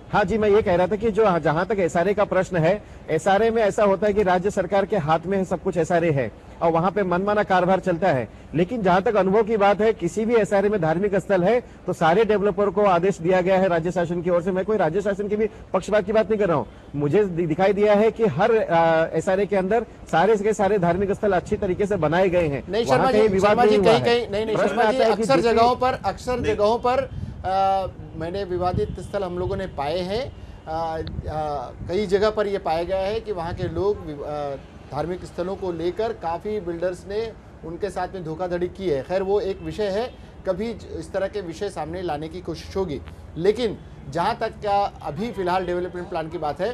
हाँ जी, मैं ये कह रहा था कि जो जहां तक एसआरए का प्रश्न है, एसआरए में ऐसा होता है कि राज्य सरकार के हाथ में सब कुछ एसआरए है और वहां पे मनमाना कारोबार चलता है। लेकिन जहां तक अनुभव की बात है, किसी भी एसआरए में धार्मिक स्थल है तो सारे डेवलपर को आदेश दिया गया है राज्य शासन की ओर से। मैं कोई राज्य शासन की भी पक्षपात की बात नहीं कर रहा हूँ। मुझे दिखाई दिया है कि हर एसआरए के अंदर सारे के सारे धार्मिक स्थल अच्छी तरीके से बनाए गए हैं। नहीं शर्मा जी, नहीं शर्मा जी, अक्सर जगहों पर मैंने विवादित स्थल हम लोगों ने पाए हैं। कई जगह पर यह पाया गया है कि वहाँ के लोग धार्मिक स्थलों को लेकर काफ़ी बिल्डर्स ने उनके साथ में धोखाधड़ी की है। खैर वो एक विषय है, कभी इस तरह के विषय सामने लाने की कोशिश होगी। लेकिन जहाँ तक का अभी फिलहाल डेवलपमेंट प्लान की बात है,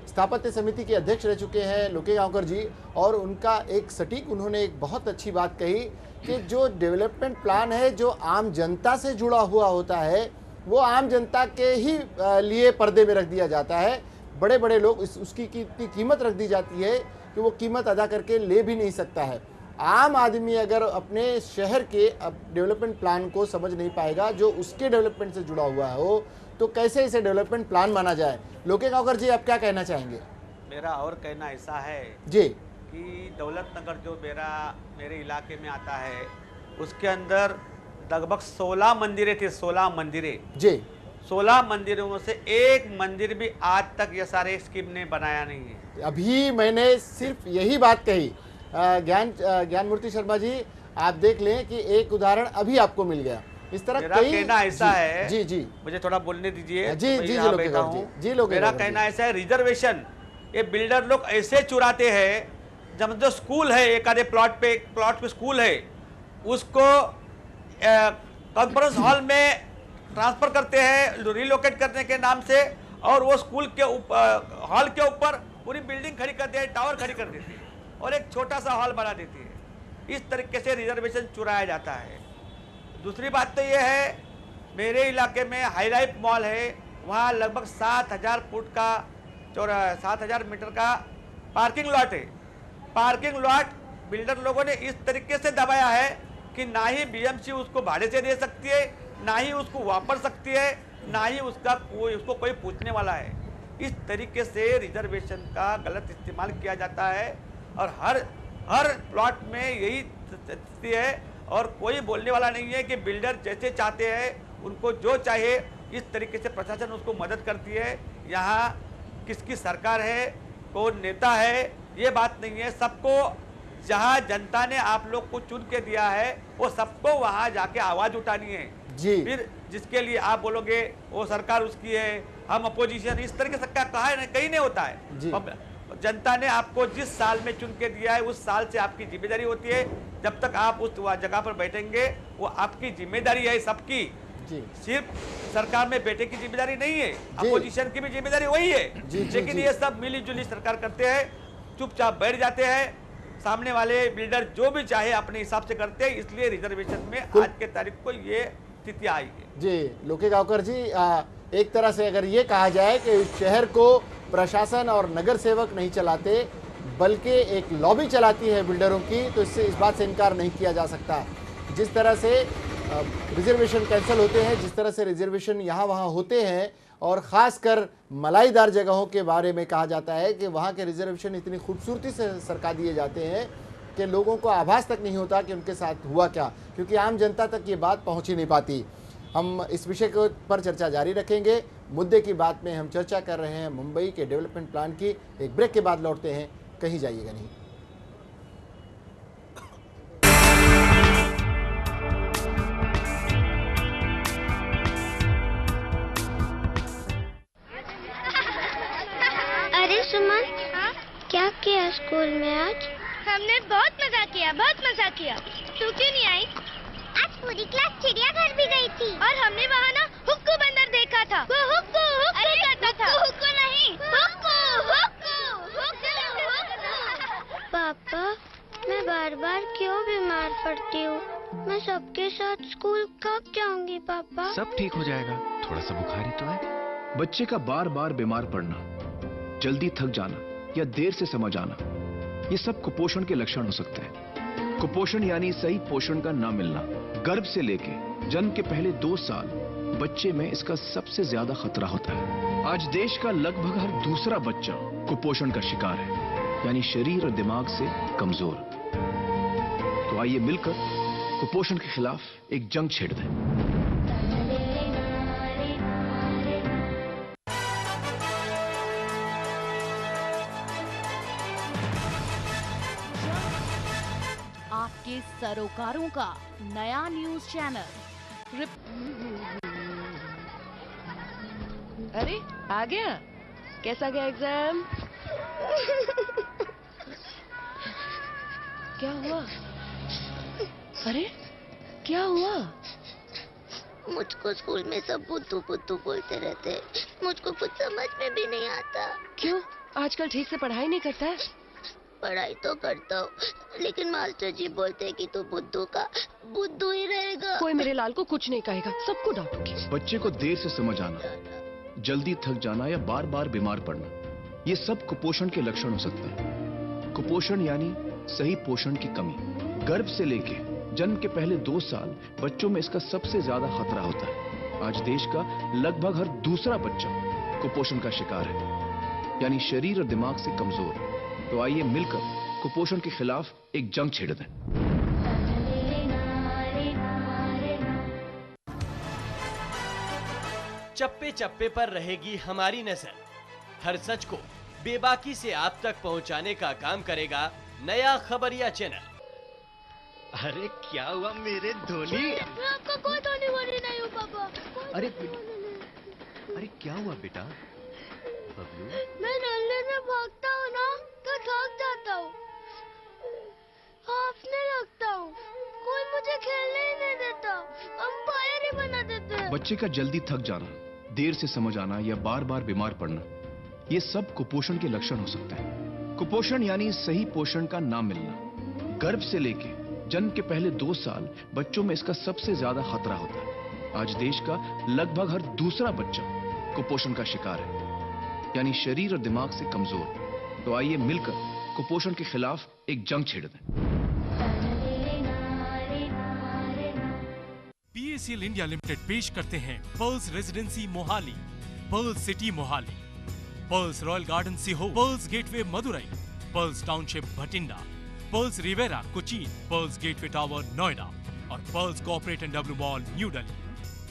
स्थापत्य समिति के अध्यक्ष रह चुके हैं लोकेगांवकर जी, और उनका एक सटीक उन्होंने एक बहुत अच्छी बात कही कि जो डेवलपमेंट प्लान है जो आम जनता से जुड़ा हुआ होता है, वो आम जनता के ही लिए पर्दे में रख दिया जाता है। बड़े बड़े लोग उसकी इतनी कीमत रख दी जाती है कि वो कीमत अदा करके ले भी नहीं सकता है। आम आदमी अगर अपने शहर के डेवलपमेंट प्लान को समझ नहीं पाएगा जो उसके डेवलपमेंट से जुड़ा हुआ हो, तो कैसे इसे डेवलपमेंट प्लान माना जाए? लोकेगांवकर जी, आप क्या कहना चाहेंगे? मेरा और कहना ऐसा है जी कि दौलत नगर जो मेरे इलाके में आता है, उसके अंदर लगभग 16 मंदिरें थी। 16 मंदिरें जी, 16 मंदिरों में से एक मंदिर भी आज तक ये सारे स्कीम ने बनाया नहीं है। अभी मैंने सिर्फ यही बात कही। ज्ञान मूर्ति शर्मा जी, आप देख लें कि एक उदाहरण अभी आपको मिल गया। इस तरह मेरा कहना ऐसा है, जी मुझे थोड़ा बोलने दीजिए। जी मेरा कहना ऐसा है, रिजर्वेशन ये बिल्डर लोग ऐसे चुराते हैं। जब जो स्कूल है, एक आधे प्लॉट पे स्कूल है, उसको कॉन्फ्रेंस हॉल में ट्रांसफर करते हैं रिलोकेट करने के नाम से, और वो स्कूल के हॉल के ऊपर पूरी बिल्डिंग खड़ी कर देते हैं, टावर खड़ी कर देते हैं और एक छोटा सा हॉल बना देती है। इस तरीके से रिजर्वेशन चुराया जाता है। दूसरी बात तो ये है, मेरे इलाके में हाईलाइफ मॉल है, वहाँ लगभग 7000 फुट का 7000 मीटर का पार्किंग लॉट है। पार्किंग लॉट बिल्डर लोगों ने इस तरीके से दबाया है कि ना ही बीएमसी उसको भाड़े से दे सकती है, ना ही उसको वापस सकती है, ना ही उसको कोई पूछने वाला है। इस तरीके से रिजर्वेशन का गलत इस्तेमाल किया जाता है और हर प्लॉट में यही स्थिति है और कोई बोलने वाला नहीं है कि बिल्डर जैसे चाहते हैं उनको जो चाहे, इस तरीके से प्रशासन उसको मदद करती है। यहाँ किसकी सरकार है, कौन नेता है, ये बात नहीं है। सबको जहाँ जनता ने आप लोग को चुन के दिया है, वो सबको वहाँ जाके आवाज उठानी है जी। फिर जिसके लिए आप बोलोगे वो सरकार उसकी है, हम अपोजिशन, इस तरह से कहीं नहीं होता है। जनता ने आपको जिस साल में चुन के दिया है, उस साल से आपकी जिम्मेदारी होती है। जब तक आप उस जगह पर बैठेंगे, वो आपकी जिम्मेदारी है सबकी। सिर्फ सरकार में बैठे की जिम्मेदारी नहीं है, अपोजिशन की भी जिम्मेदारी वही है। लेकिन ये सब मिली जुली सरकार करते हैं, चुपचाप बैठ जाते हैं। सामने वाले बिल्डर जो भी चाहे अपने हिसाब से करते हैं, इसलिए रिजर्वेशन में आज के तारीख को ये स्थिति आई है। जी लोकेगांवकर जी, एक तरह से अगर ये कहा जाए कि शहर को प्रशासन और नगर सेवक नहीं चलाते बल्कि एक लॉबी चलाती है बिल्डरों की, तो इससे इस बात से इनकार नहीं किया जा सकता। जिस तरह से रिजर्वेशन कैंसिल होते हैं, जिस तरह से रिजर्वेशन यहाँ वहाँ होते हैं, और ख़ासकर मलाईदार जगहों के बारे में कहा जाता है कि वहाँ के रिजर्वेशन इतनी खूबसूरती से सरका दिए जाते हैं कि लोगों को आभास तक नहीं होता कि उनके साथ हुआ क्या, क्योंकि आम जनता तक ये बात पहुँच ही नहीं पाती। हम इस विषय पर चर्चा जारी रखेंगे। मुद्दे की बात में हम चर्चा कर रहे हैं मुंबई के डेवलपमेंट प्लान की। एक ब्रेक के बाद लौटते हैं, कहीं जाइएगा नहीं। अरे सुमन, क्या किया स्कूल में आज? हमने बहुत मजा किया। तू क्यों नहीं आई? आज पूरी क्लास चिड़ियाघर भी गई थी और हमने वहाँ ना हुक्कू बंदर देखा था। वो हुक्कू अरे हुक्कू नहीं, हुक्कू मैं सबके साथ स्कूल कब जाऊंगी पापा? सब ठीक हो जाएगा, थोड़ा सा बुखार ही तो है। बच्चे का बार बार बीमार पड़ना, जल्दी थक जाना या देर से समझ आना, ये सब कुपोषण के लक्षण हो सकते हैं। कुपोषण यानी सही पोषण का ना मिलना। गर्भ से लेके जन्म के पहले 2 साल बच्चे में इसका सबसे ज्यादा खतरा होता है। आज देश का लगभग हर दूसरा बच्चा कुपोषण का शिकार है, यानी शरीर और दिमाग से कमजोर। तो आइए मिलकर कुपोषण के खिलाफ एक जंग छेड़ दें। आपके सरोकारों का नया न्यूज चैनल। अरे आ गया, कैसा गया एग्जाम? क्या हुआ? अरे क्या हुआ? मुझको स्कूल में सब बुद्धू बुद्धू बोलते रहते हैं, मुझको कुछ समझ में भी नहीं आता। क्यों, आजकल ठीक से पढ़ाई नहीं करता है? पढ़ाई तो करता हूँ, लेकिन मास्टर जी बोलते हैं कि तू बुद्धू का बुद्धू ही रहेगा। कोई मेरे लाल को कुछ नहीं कहेगा, सबको डांटूंगी। बच्चे को देर से समझ आना, जल्दी थक जाना या बार बार बीमार पड़ना, ये सब कुपोषण के लक्षण हो सकते हैं। कुपोषण यानी सही पोषण की कमी। गर्भ से लेके जन्म के पहले 2 साल बच्चों में इसका सबसे ज्यादा खतरा होता है। आज देश का लगभग हर दूसरा बच्चा कुपोषण का शिकार है, यानी शरीर और दिमाग से कमजोर। तो आइए मिलकर कुपोषण के खिलाफ एक जंग छेड़ दें। चप्पे चप्पे पर रहेगी हमारी नजर। हर सच को बेबाकी से आप तक पहुंचाने का काम करेगा नया खबरिया चैनल। अरे क्या हुआ मेरे धोनी? मैं आपका कोई धोनी वोनी नहीं हूँ पापा। अरे क्या हुआ बेटा? बबलू, मैं नल्ले में भागता हूँ ना तो थक जाता हूँ, हाफने लगता हूँ, कोई मुझे खेलने ही नहीं देता, अंपायर ही बना देते हैं। बच्चे का जल्दी थक जाना, देर से समझ आना या बार बार बीमार पड़ना, ये सब कुपोषण के लक्षण हो सकते हैं। कुपोषण यानी सही पोषण का ना मिलना। गर्भ से लेके जन्म के पहले 2 साल बच्चों में इसका सबसे ज्यादा खतरा होता है। आज देश का लगभग हर दूसरा बच्चा कुपोषण का शिकार है, यानी शरीर और दिमाग से कमजोर। तो आइए मिलकर कुपोषण के खिलाफ एक जंग छेड़ दें। PACL इंडिया लिमिटेड पेश करते हैं Pearls Residency Mohali, Pearls City Mohali, Pearls Royal Garden Sehore, Pearls Gateway Madurai, Pearls Township Bathinda, Pearls Riviera Cochin, Pearls Gateway Tower Noida और Pearls Corporate and W mall New Delhi.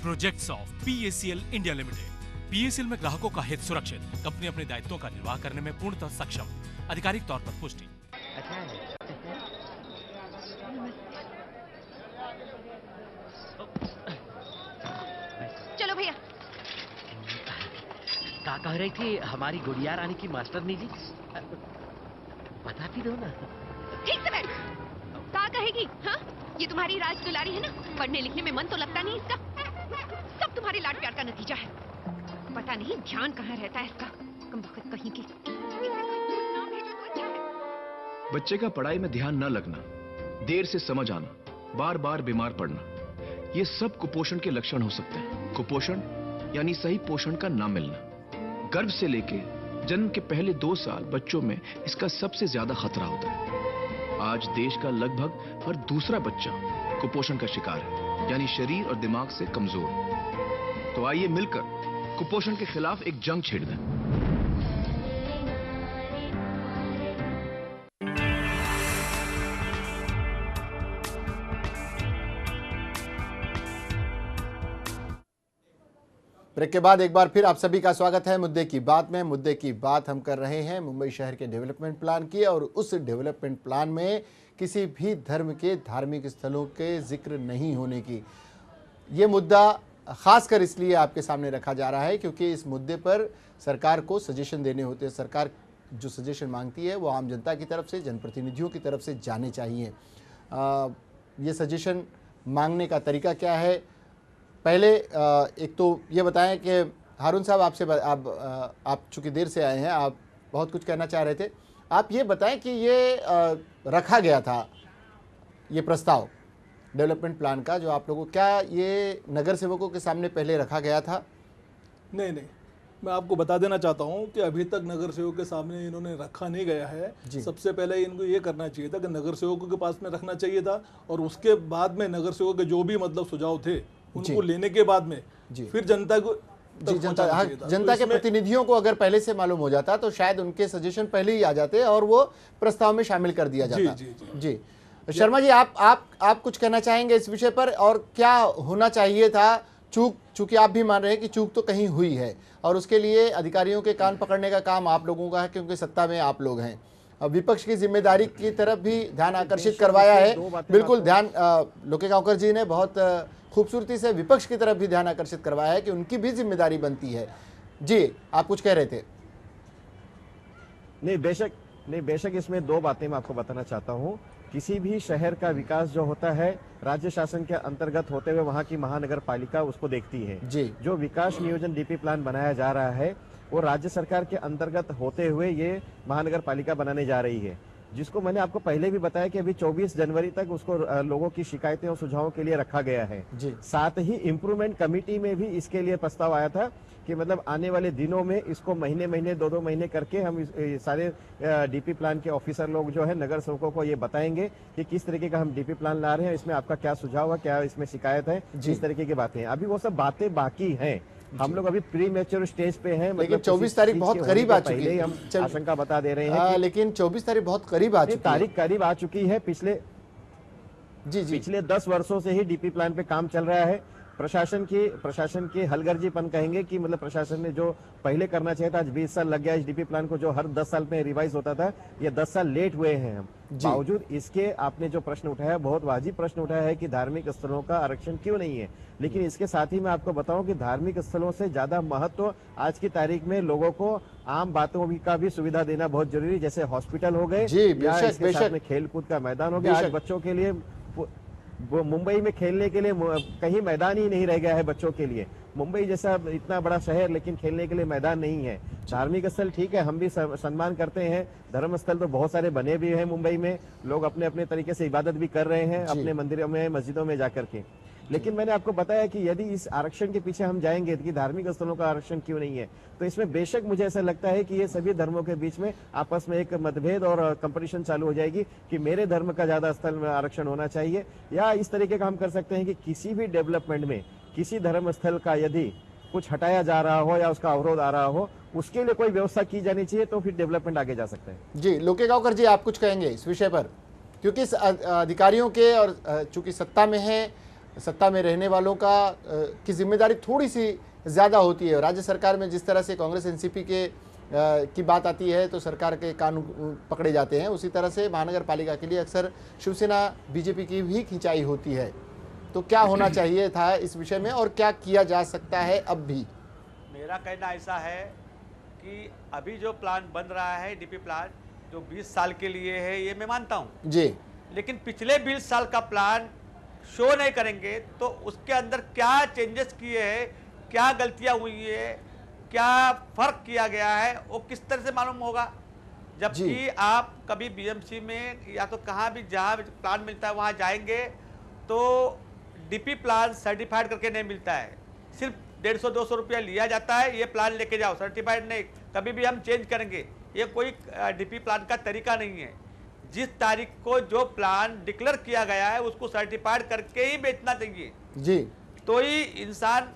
Projects of PACL India Limited. PACL में ग्राहकों का हित सुरक्षित, company अपने दायित्वों का निर्वाह करने में पूर्णतः सक्षम। आधिकारिक तौर पर पुष्टि। चलो भैया। क्या कह रही थी हमारी गुड़िया रानी की मास्टरनी जी? बता भी दो ना। ठीक से बैठ। क्या कहेगी? हाँ, ये तुम्हारी राज दुलारी है ना, पढ़ने लिखने में मन तो लगता नहीं इसका, सब तुम्हारे लाड प्यार का नतीजा है। पता नहीं ध्यान कहाँ रहता है इसका, कमबख्त कहीं की। बच्चे का पढ़ाई में ध्यान न लगना, देर से समझ आना, बार बार बीमार पड़ना, ये सब कुपोषण के लक्षण हो सकते हैं। कुपोषण यानी सही पोषण का ना मिलना। गर्भ से लेके जन्म के पहले 2 साल बच्चों में इसका सबसे ज्यादा खतरा होता है। आज देश का लगभग हर दूसरा बच्चा कुपोषण का शिकार है, यानी शरीर और दिमाग से कमजोर। तो आइए मिलकर कुपोषण के खिलाफ एक जंग छेड़ दें। ब्रेक के बाद एक बार फिर आप सभी का स्वागत है मुद्दे की बात में। मुद्दे की बात हम कर रहे हैं मुंबई शहर के डेवलपमेंट प्लान की, और उस डेवलपमेंट प्लान में किसी भी धर्म के धार्मिक स्थलों के जिक्र नहीं होने की। ये मुद्दा खासकर इसलिए आपके सामने रखा जा रहा है क्योंकि इस मुद्दे पर सरकार को सजेशन देने होते हैं। सरकार जो सजेशन मांगती है वो आम जनता की तरफ से, जनप्रतिनिधियों की तरफ से जाने चाहिए। ये सजेशन मांगने का तरीका क्या है? पहले एक तो ये बताएं कि हारून साहब आपसे आप चूँकि देर से आए हैं, आप बहुत कुछ कहना चाह रहे थे। आप ये बताएं कि ये रखा गया था ये प्रस्ताव, डेवलपमेंट प्लान का जो आप लोगों, क्या ये नगर सेवकों के सामने पहले रखा गया था? नहीं, मैं आपको बता देना चाहता हूं कि अभी तक नगर सेवक के सामने इन्होंने रखा नहीं गया है। सबसे पहले इनको ये करना चाहिए था कि नगर सेवकों के पास में रखना चाहिए था, और उसके बाद में नगर सेवकों के जो भी मतलब सुझाव थे उनको लेने के बाद में फिर जनता को जनता के प्रतिनिधियों को अगर पहले से मालूम हो जाता तो शायद उनके सजेशन पहले ही आ जाते और वो प्रस्ताव में शामिल कर दिया जाता। जी शर्मा जी, आप कुछ कहना चाहेंगे इस विषय पर, और क्या होना चाहिए था? चूंकि आप भी मान रहे हैं कि चूक तो कहीं हुई है और उसके लिए अधिकारियों के कान पकड़ने का काम आप लोगों का है, क्योंकि सत्ता में आप लोग हैं। विपक्ष की जिम्मेदारी की तरफ भी ध्यान आकर्षित करवाया है। बिल्कुल ध्यान लोकेगांवकर जी ने बहुत खूबसूरती से विपक्ष की तरफ भी ध्यान आकर्षित करवाया है कि उनकी भी जिम्मेदारी बनती है। जी, आप कुछ कह रहे थे। नहीं बेशक इसमें दो बातें मैं आपको बताना चाहता हूँ। किसी भी शहर का विकास जो होता है राज्य शासन के अंतर्गत होते हुए वहाँ की महानगर पालिका उसको देखती है। जी, जो विकास नियोजन डीपी प्लान बनाया जा रहा है वो राज्य सरकार के अंतर्गत होते हुए ये महानगर पालिका बनाने जा रही है, जिसको मैंने आपको पहले भी बताया कि अभी 24 जनवरी तक उसको लोगों की शिकायतें और सुझावों के लिए रखा गया है। जी। साथ ही इम्प्रूवमेंट कमेटी में भी इसके लिए प्रस्ताव आया था कि मतलब आने वाले दिनों में इसको महीने 2 महीने करके हम सारे डीपी प्लान के ऑफिसर लोग जो है नगर सेवकों को ये बताएंगे कि किस तरीके का हम डीपी प्लान ला रहे हैं, इसमें आपका क्या सुझाव है, क्या इसमें शिकायत है, इस तरीके की बातें। अभी वो सब बातें बाकी हैं, हम लोग अभी प्री मैच्योर स्टेज पे हैं। लेकिन 24 तारीख बहुत करीब आ चुकी है, हम आशंका बता दे रहे हैं लेकिन 24 तारीख बहुत करीब आ चुकी है। तारीख करीब आ चुकी है। पिछले 10 वर्षों से ही डीपी प्लान पे काम चल रहा है। प्रशासन की हलगर्जीपन कहेंगे कि मतलब प्रशासन ने जो पहले करना चाहिए था, आज 20 साल लग गया इस डीपी प्लान को, जो हर 10 साल में रिवाइज होता था, ये 10 साल लेट हुए हैं हम। बावजूद इसके आपने जो प्रश्न उठाया, बहुत वाजिब प्रश्न उठाया है कि धार्मिक स्थलों का आरक्षण क्यों नहीं है। लेकिन इसके साथ ही मैं आपको बताऊं कि धार्मिक स्थलों से ज्यादा महत्व आज की तारीख में लोगों को आम बातों का भी सुविधा देना बहुत जरूरी, जैसे हॉस्पिटल हो गए या इसके साथ में खेल कूद का मैदान हो गया। आज बच्चों के लिए मुंबई में खेलने के लिए कहीं मैदान ही नहीं रह गया है बच्चों के लिए। मुंबई जैसा इतना बड़ा शहर, लेकिन खेलने के लिए मैदान नहीं है। धार्मिक स्थल ठीक है, हम भी सम्मान करते हैं, धर्म स्थल तो बहुत सारे बने भी हैं मुंबई में, लोग अपने अपने तरीके से इबादत भी कर रहे हैं अपने मंदिरों में, मस्जिदों में जाकर के। लेकिन मैंने आपको बताया कि यदि इस आरक्षण के पीछे हम जाएंगे कि धार्मिक स्थलों का आरक्षण क्यों नहीं है, तो इसमें बेशक मुझे ऐसा लगता है कि ये सभी धर्मों के बीच में आपस में एक मतभेद और कंपटीशन चालू हो जाएगी कि मेरे धर्म का ज्यादा स्थल में आरक्षण होना चाहिए। या इस तरीके का हम कर सकते हैं कि किसी भी डेवलपमेंट में किसी धर्म स्थल का यदि कुछ हटाया जा रहा हो या उसका अवरोध आ रहा हो, उसके लिए कोई व्यवस्था की जानी चाहिए, तो फिर डेवलपमेंट आगे जा सकता है। जी, लोकेगांवकर जी, आप कुछ कहेंगे इस विषय पर? क्योंकि अधिकारियों के और चूंकि सत्ता में है, सत्ता में रहने वालों की जिम्मेदारी थोड़ी सी ज़्यादा होती है। राज्य सरकार में जिस तरह से कांग्रेस एनसीपी की बात आती है तो सरकार के कान पकड़े जाते हैं, उसी तरह से महानगर पालिका के लिए अक्सर शिवसेना बीजेपी की भी खिंचाई होती है। तो क्या होना चाहिए था इस विषय में और क्या किया जा सकता है अब भी? मेरा कहना ऐसा है कि अभी जो प्लान बन रहा है डीपी प्लान, जो 20 साल के लिए है, ये मैं मानता हूँ जी, लेकिन पिछले 20 साल का प्लान शो नहीं करेंगे तो उसके अंदर क्या चेंजेस किए हैं, क्या गलतियां हुई है, क्या फर्क किया गया है, वो किस तरह से मालूम होगा। जबकि आप कभी बीएमसी में या तो कहाँ भी जहाँ प्लान मिलता है वहाँ जाएंगे तो डीपी प्लान सर्टिफाइड करके नहीं मिलता है, सिर्फ 150-200 रुपया लिया जाता है, ये प्लान लेके जाओ, सर्टिफाइड नहीं, कभी भी हम चेंज करेंगे। ये कोई डीपी प्लान का तरीका नहीं है। जिस तारीख को जो प्लान डिक्लेयर किया गया है उसको सर्टिफाइड करके ही बेचना चाहिए जी, तो ही इंसान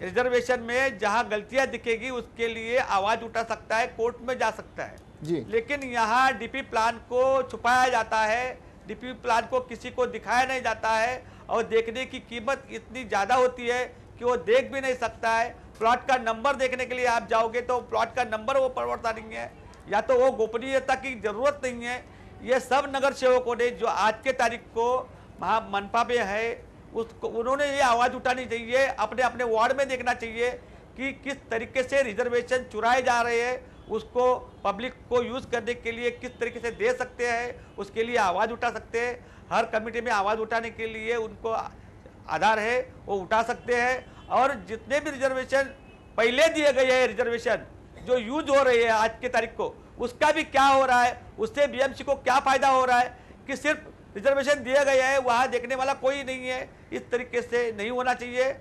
रिजर्वेशन में जहां गलतियां दिखेगी उसके लिए आवाज उठा सकता है, कोर्ट में जा सकता है जी। लेकिन यहाँ डीपी प्लान को छुपाया जाता है, डीपी प्लान को किसी को दिखाया नहीं जाता है और देखने की कीमत इतनी ज्यादा होती है कि वो देख भी नहीं सकता है। प्लॉट का नंबर देखने के लिए आप जाओगे तो प्लॉट का नंबर वो परवड़ता नहीं है, या तो वो गोपनीयता की जरूरत नहीं है। ये सब नगर सेवकों ने जो आज के तारीख को मनपा में है उसको उन्होंने ये आवाज़ उठानी चाहिए, अपने अपने वार्ड में देखना चाहिए कि किस तरीके से रिजर्वेशन चुराए जा रहे हैं, उसको पब्लिक को यूज़ करने के लिए किस तरीके से दे सकते हैं, उसके लिए आवाज़ उठा सकते हैं। हर कमेटी में आवाज़ उठाने के लिए उनको आधार है, वो उठा सकते हैं। और जितने भी रिजर्वेशन पहले दिए गए हैं, रिजर्वेशन जो यूज हो रही है आज के तारीख को, उसका भी क्या हो रहा है, उससे बीएमसी को क्या फायदा हो रहा है कि सिर्फ रिजर्वेशन दिया गया है, वहाँ देखने वाला कोई नहीं है। इस तरीके से नहीं होना चाहिए।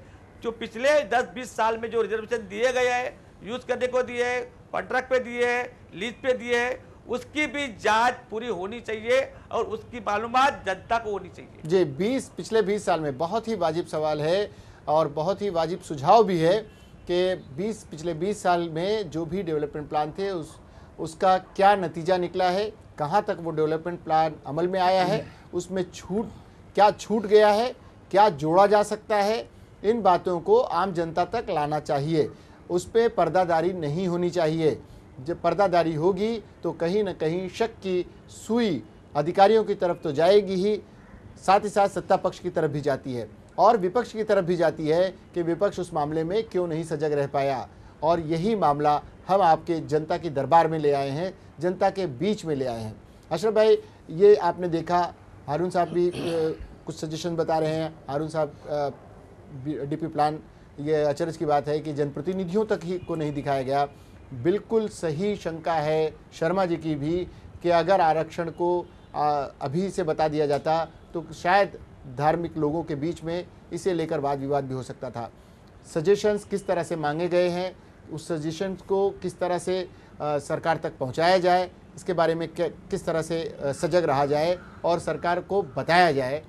जो पिछले 10-20 साल में जो रिजर्वेशन दिए गए हैं, यूज करने को दिए, कॉन्ट्रैक्ट पे दिए, लीज पे दिए, उसकी भी जांच पूरी होनी चाहिए और उसकी मालूमात जनता को होनी चाहिए। जी, पिछले 20 साल में बहुत ही वाजिब सवाल है और बहुत ही वाजिब सुझाव भी है कि पिछले 20 साल में जो भी डेवलपमेंट प्लान थे उसका क्या नतीजा निकला है, कहाँ तक वो डेवलपमेंट प्लान अमल में आया है, उसमें क्या छूट गया है, क्या जोड़ा जा सकता है, इन बातों को आम जनता तक लाना चाहिए। उस पर पर्दादारी नहीं होनी चाहिए। जब पर्दादारी होगी तो कहीं न कहीं शक की सुई अधिकारियों की तरफ तो जाएगी ही, साथ ही साथ सत्ता पक्ष की तरफ भी जाती है और विपक्ष की तरफ भी जाती है कि विपक्ष उस मामले में क्यों नहीं सजग रह पाया। और यही मामला हम आपके जनता के दरबार में ले आए हैं, जनता के बीच में ले आए हैं। अशरफ भाई, ये आपने देखा, हारून साहब भी कुछ सजेशन बता रहे हैं। हारून साहब, डीपी प्लान, ये अचरज की बात है कि जनप्रतिनिधियों तक ही को नहीं दिखाया गया। बिल्कुल सही शंका है शर्मा जी की भी कि अगर आरक्षण को अभी से बता दिया जाता तो शायद धार्मिक लोगों के बीच में इसे लेकर वाद विवाद भी हो सकता था। सजेशंस किस तरह से मांगे गए हैं, उस सजेशंस को किस तरह से सरकार तक पहुंचाया जाए, इसके बारे में किस तरह से सजग रहा जाए और सरकार को बताया जाए,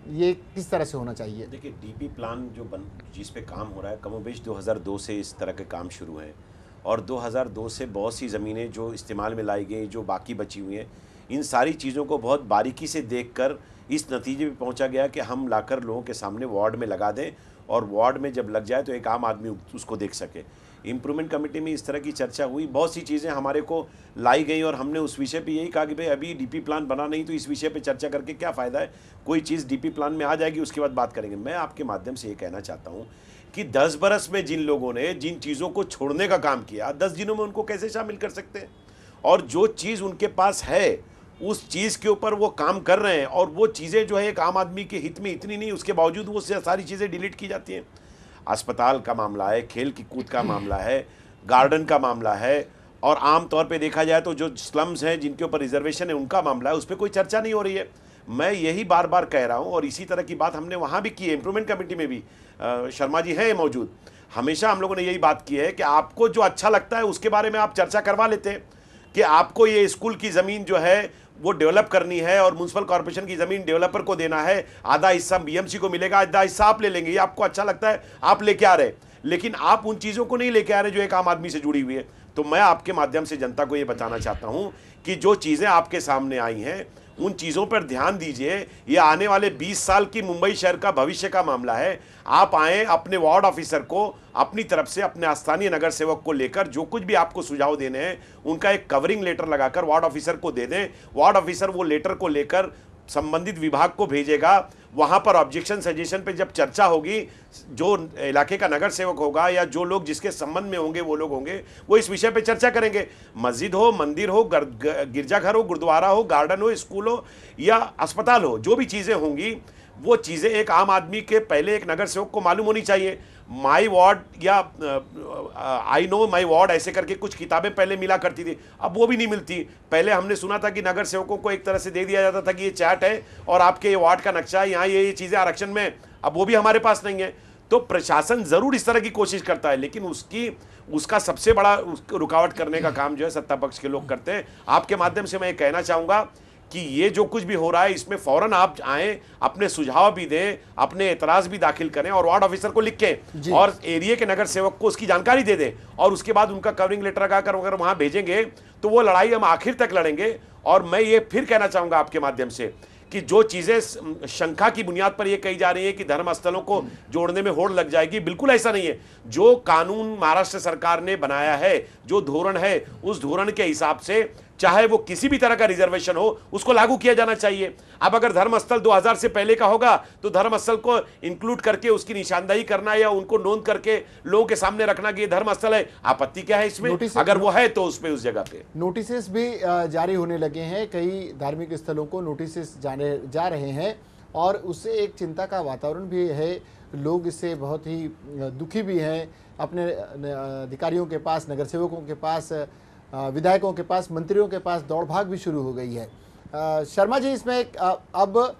ये किस तरह से होना चाहिए। देखिए, डीपी प्लान जिस पे काम हो रहा है, कमोबेश 2002 से इस तरह के काम शुरू हैं और 2002 से बहुत सी ज़मीनें जो इस्तेमाल में लाई गई, जो बाकी बची हुई हैं, इन सारी चीज़ों को बहुत बारीकी से देखकर इस नतीजे पे पहुंचा गया कि हम लाकर लोगों के सामने वार्ड में लगा दें और वार्ड में जब लग जाए तो एक आम आदमी उसको देख सके। इम्प्रूवमेंट कमेटी में इस तरह की चर्चा हुई, बहुत सी चीज़ें हमारे को लाई गई और हमने उस विषय पे यही कहा कि भाई अभी डीपी प्लान बना नहीं तो इस विषय पे चर्चा करके क्या फ़ायदा है। कोई चीज़ डीपी प्लान में आ जाएगी, उसके बाद बात करेंगे। मैं आपके माध्यम से ये कहना चाहता हूँ कि 10 बरस में जिन लोगों ने जिन चीज़ों को छोड़ने का काम किया, 10 दिनों में उनको कैसे शामिल कर सकते हैं? और जो चीज़ उनके पास है उस चीज़ के ऊपर वो काम कर रहे हैं और वो चीज़ें जो है एक आम आदमी के हित में इतनी नहीं, उसके बावजूद वो सारी चीज़ें डिलीट की जाती हैं। अस्पताल का मामला है, खेल की कूद का मामला है, गार्डन का मामला है और आम तौर पे देखा जाए तो जो स्लम्स हैं जिनके ऊपर रिजर्वेशन है उनका मामला है, उस पर कोई चर्चा नहीं हो रही है। मैं यही बार बार कह रहा हूँ और इसी तरह की बात हमने वहाँ भी की है, इम्प्रूवमेंट कमेटी में भी शर्मा जी हैं मौजूद। हमेशा हम लोगों ने यही बात की है कि आपको जो अच्छा लगता है उसके बारे में आप चर्चा करवा लेते हैं कि आपको ये स्कूल की ज़मीन जो है वो डेवलप करनी है और म्यूनसिपल कॉर्पोरेशन की ज़मीन डेवलपर को देना है, आधा हिस्सा बीएमसी को मिलेगा, आधा हिस्सा आप ले लेंगे, ये आपको अच्छा लगता है आप लेके आ रहे, लेकिन आप उन चीज़ों को नहीं लेके आ रहे जो एक आम आदमी से जुड़ी हुई है। तो मैं आपके माध्यम से जनता को ये बताना चाहता हूँ कि जो चीज़ें आपके सामने आई हैं उन चीज़ों पर ध्यान दीजिए। ये आने वाले 20 साल की मुंबई शहर का भविष्य का मामला है। आप आएँ, अपने वार्ड ऑफिसर को अपनी तरफ से, अपने स्थानीय नगर सेवक को लेकर जो कुछ भी आपको सुझाव देने हैं उनका एक कवरिंग लेटर लगाकर वार्ड ऑफिसर को दे दें। वार्ड ऑफिसर वो लेटर को लेकर संबंधित विभाग को भेजेगा। वहां पर ऑब्जेक्शन सजेशन पे जब चर्चा होगी, जो इलाके का नगर सेवक होगा या जो लोग जिसके संबंध में होंगे वो लोग होंगे, वो इस विषय पे चर्चा करेंगे। मस्जिद हो, मंदिर हो, गिरजाघर हो, गुरुद्वारा हो, गार्डन हो, स्कूल हो या अस्पताल हो, जो भी चीज़ें होंगी वो चीज़ें एक आम आदमी के पहले एक नगर सेवक को मालूम होनी चाहिए। माई वार्ड या आई नो माई वार्ड ऐसे करके कुछ किताबें पहले मिला करती थी, अब वो भी नहीं मिलती। पहले हमने सुना था कि नगर सेवकों को एक तरह से दे दिया जाता था कि ये चैट है और आपके ये वार्ड का नक्शा है, यहाँ ये चीज़ें आरक्षण में, अब वो भी हमारे पास नहीं है। तो प्रशासन ज़रूर इस तरह की कोशिश करता है, लेकिन उसका सबसे बड़ा रुकावट करने का काम जो है सत्ता पक्ष के लोग करते हैं। आपके माध्यम से मैं ये कहना चाहूँगा कि ये जो कुछ भी हो रहा है इसमें फौरन आप आएँ, अपने सुझाव भी दें, अपने एतराज़ भी दाखिल करें और वार्ड ऑफिसर को लिखें और एरिया के नगर सेवक को उसकी जानकारी दे दें और उसके बाद उनका कवरिंग लेटर लगाकर अगर वहाँ भेजेंगे तो वो लड़ाई हम आखिर तक लड़ेंगे। और मैं ये फिर कहना चाहूँगा आपके माध्यम से कि जो चीज़ें शंका की बुनियाद पर ये कही जा रही है कि धर्म स्थलों को जोड़ने में होड़ लग जाएगी, बिल्कुल ऐसा नहीं है। जो कानून महाराष्ट्र सरकार ने बनाया है, जो धोरण है, उस धोरण के हिसाब से चाहे वो किसी भी तरह का रिजर्वेशन हो उसको लागू किया जाना चाहिए। अब अगर धर्मस्थल 2000 से पहले का होगा तो धर्मस्थल को इंक्लूड करके उसकी निशानदेही करना या उनको नोंद करके लोगों के सामने रखना कि ये धर्मस्थल है, आपत्ति क्या है इसमें? अगर वो है तो उस जगह पे नोटिस भी जारी होने लगे हैं। कई धार्मिक स्थलों को नोटिस जा रहे हैं और उससे एक चिंता का वातावरण भी है। लोग इससे बहुत ही दुखी भी हैं। अपने अधिकारियों के पास, नगर सेवकों के पास, विधायकों के पास, मंत्रियों के पास दौड़ भाग भी शुरू हो गई है। शर्मा जी, इसमें अब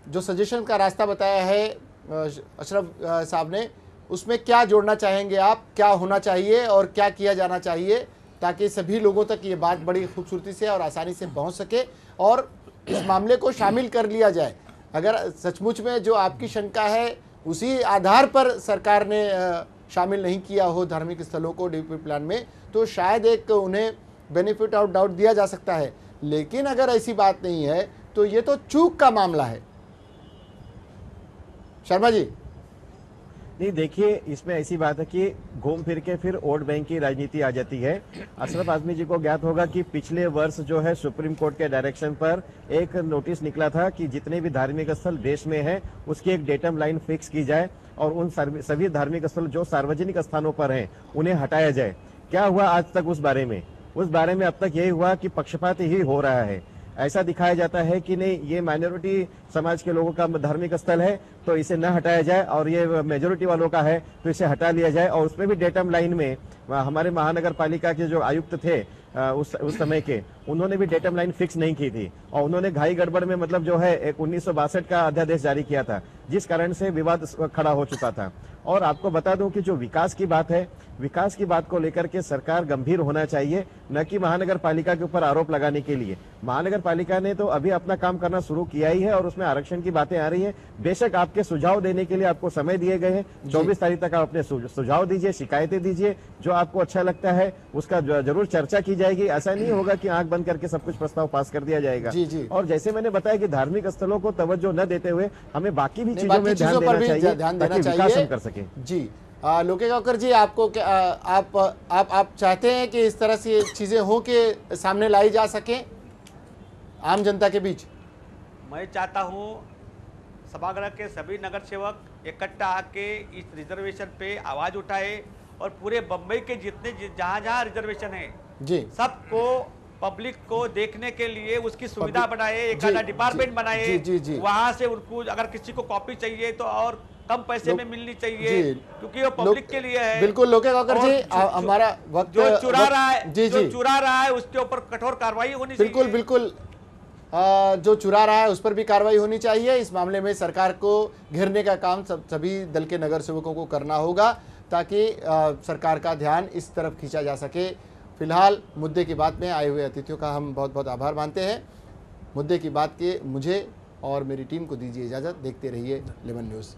जो सजेशन का रास्ता बताया है अशरफ साहब ने, उसमें क्या जोड़ना चाहेंगे आप? क्या होना चाहिए और क्या किया जाना चाहिए ताकि सभी लोगों तक ये बात बड़ी खूबसूरती से और आसानी से पहुंच सके और इस मामले को शामिल कर लिया जाए? अगर सचमुच में जो आपकी शंका है उसी आधार पर सरकार ने शामिल नहीं किया हो धार्मिक स्थलों को डीपी प्लान में, तो शायद एक उन्हें बेनिफिट ऑफ डाउट दिया जा सकता है। लेकिन अगर ऐसी बात नहीं है तो ये तो चूक का मामला है। शर्मा जी। नहीं, देखिए, इसमें ऐसी बात है कि घूम फिर के फिर वोट बैंक की राजनीति आ जाती है। अशरफ आजमी जी को ज्ञात होगा कि पिछले वर्ष जो है सुप्रीम कोर्ट के डायरेक्शन पर एक नोटिस निकला था कि जितने भी धार्मिक स्थल देश में हैं उसकी एक डेटम लाइन फिक्स की जाए और उन सभी धार्मिक स्थल जो सार्वजनिक स्थानों पर हैं उन्हें हटाया जाए। क्या हुआ आज तक उस बारे में? उस बारे में अब तक यही हुआ कि पक्षपात ही हो रहा है। ऐसा दिखाया जाता है कि नहीं, ये माइनॉरिटी समाज के लोगों का धार्मिक स्थल है तो इसे न हटाया जाए और ये मेजोरिटी वालों का है तो इसे हटा लिया जाए। और उसमें भी डेटम लाइन में हमारे महानगर पालिका के जो आयुक्त थे उस समय के, उन्होंने भी डेटम लाइन फिक्स नहीं की थी और उन्होंने घाई गड़बड़ में मतलब जो है एक 1962 का अध्यादेश जारी किया था, जिस कारण से विवाद खड़ा हो चुका था। और आपको बता दूं कि जो विकास की बात है, विकास की बात को लेकर के सरकार गंभीर होना चाहिए, न कि महानगर पालिका के ऊपर आरोप लगाने के लिए। महानगर पालिका ने तो अभी अपना काम करना शुरू किया ही है और उसमें आरक्षण की बातें आ रही हैं। बेशक आपके सुझाव देने के लिए आपको समय दिए गए हैं, 24 तारीख तक आप अपने सुझाव दीजिए, शिकायतें दीजिए, जो आपको अच्छा लगता है उसका जरूर चर्चा की जाएगी। ऐसा नहीं होगा कि आंख बंद करके सब कुछ प्रस्ताव पास कर दिया जाएगा। और जैसे मैंने बताया कि धार्मिक स्थलों को तवज्जो न देते हुए हमें बाकी भी चीजों में ध्यान देना चाहिए ताकि विकास हम कर सकें। जी, लोकेगांवकर जी, आपको क्या आप चाहते हैं कि इस तरह से चीजें हो के सामने लाई जा सके आम जनता के बीच? मैं चाहता हूं सभागृह के सभी नगर सेवक इकट्ठा आके इस रिजर्वेशन पे आवाज उठाए और पूरे बम्बई के जितने जहां रिजर्वेशन है जी, सबको पब्लिक को देखने के लिए उसकी सुविधा बनाए, एक डिपार्टमेंट बनाए। वहां से उनको अगर किसी को कॉपी चाहिए तो और कम पैसे में मिलनी चाहिए, क्योंकि वो पब्लिक के लिए है। बिल्कुल लोकेगांवकर जी, हमारा वक्त जो चुरा रहा है जो चुरा रहा है उसके ऊपर कठोर कार्रवाई होनी चाहिए। बिल्कुल बिल्कुल, जो चुरा रहा है उस पर भी कार्रवाई होनी चाहिए। इस मामले में सरकार को घेरने का काम सभी दल के नगर सेवकों को करना होगा ताकि सरकार का ध्यान इस तरफ खींचा जा सके। फिलहाल मुद्दे की बात में आए हुए अतिथियों का हम बहुत बहुत आभार मानते हैं। मुद्दे की बात के मुझे और मेरी टीम को दीजिए इजाज़त। देखते रहिए लेमन न्यूज़।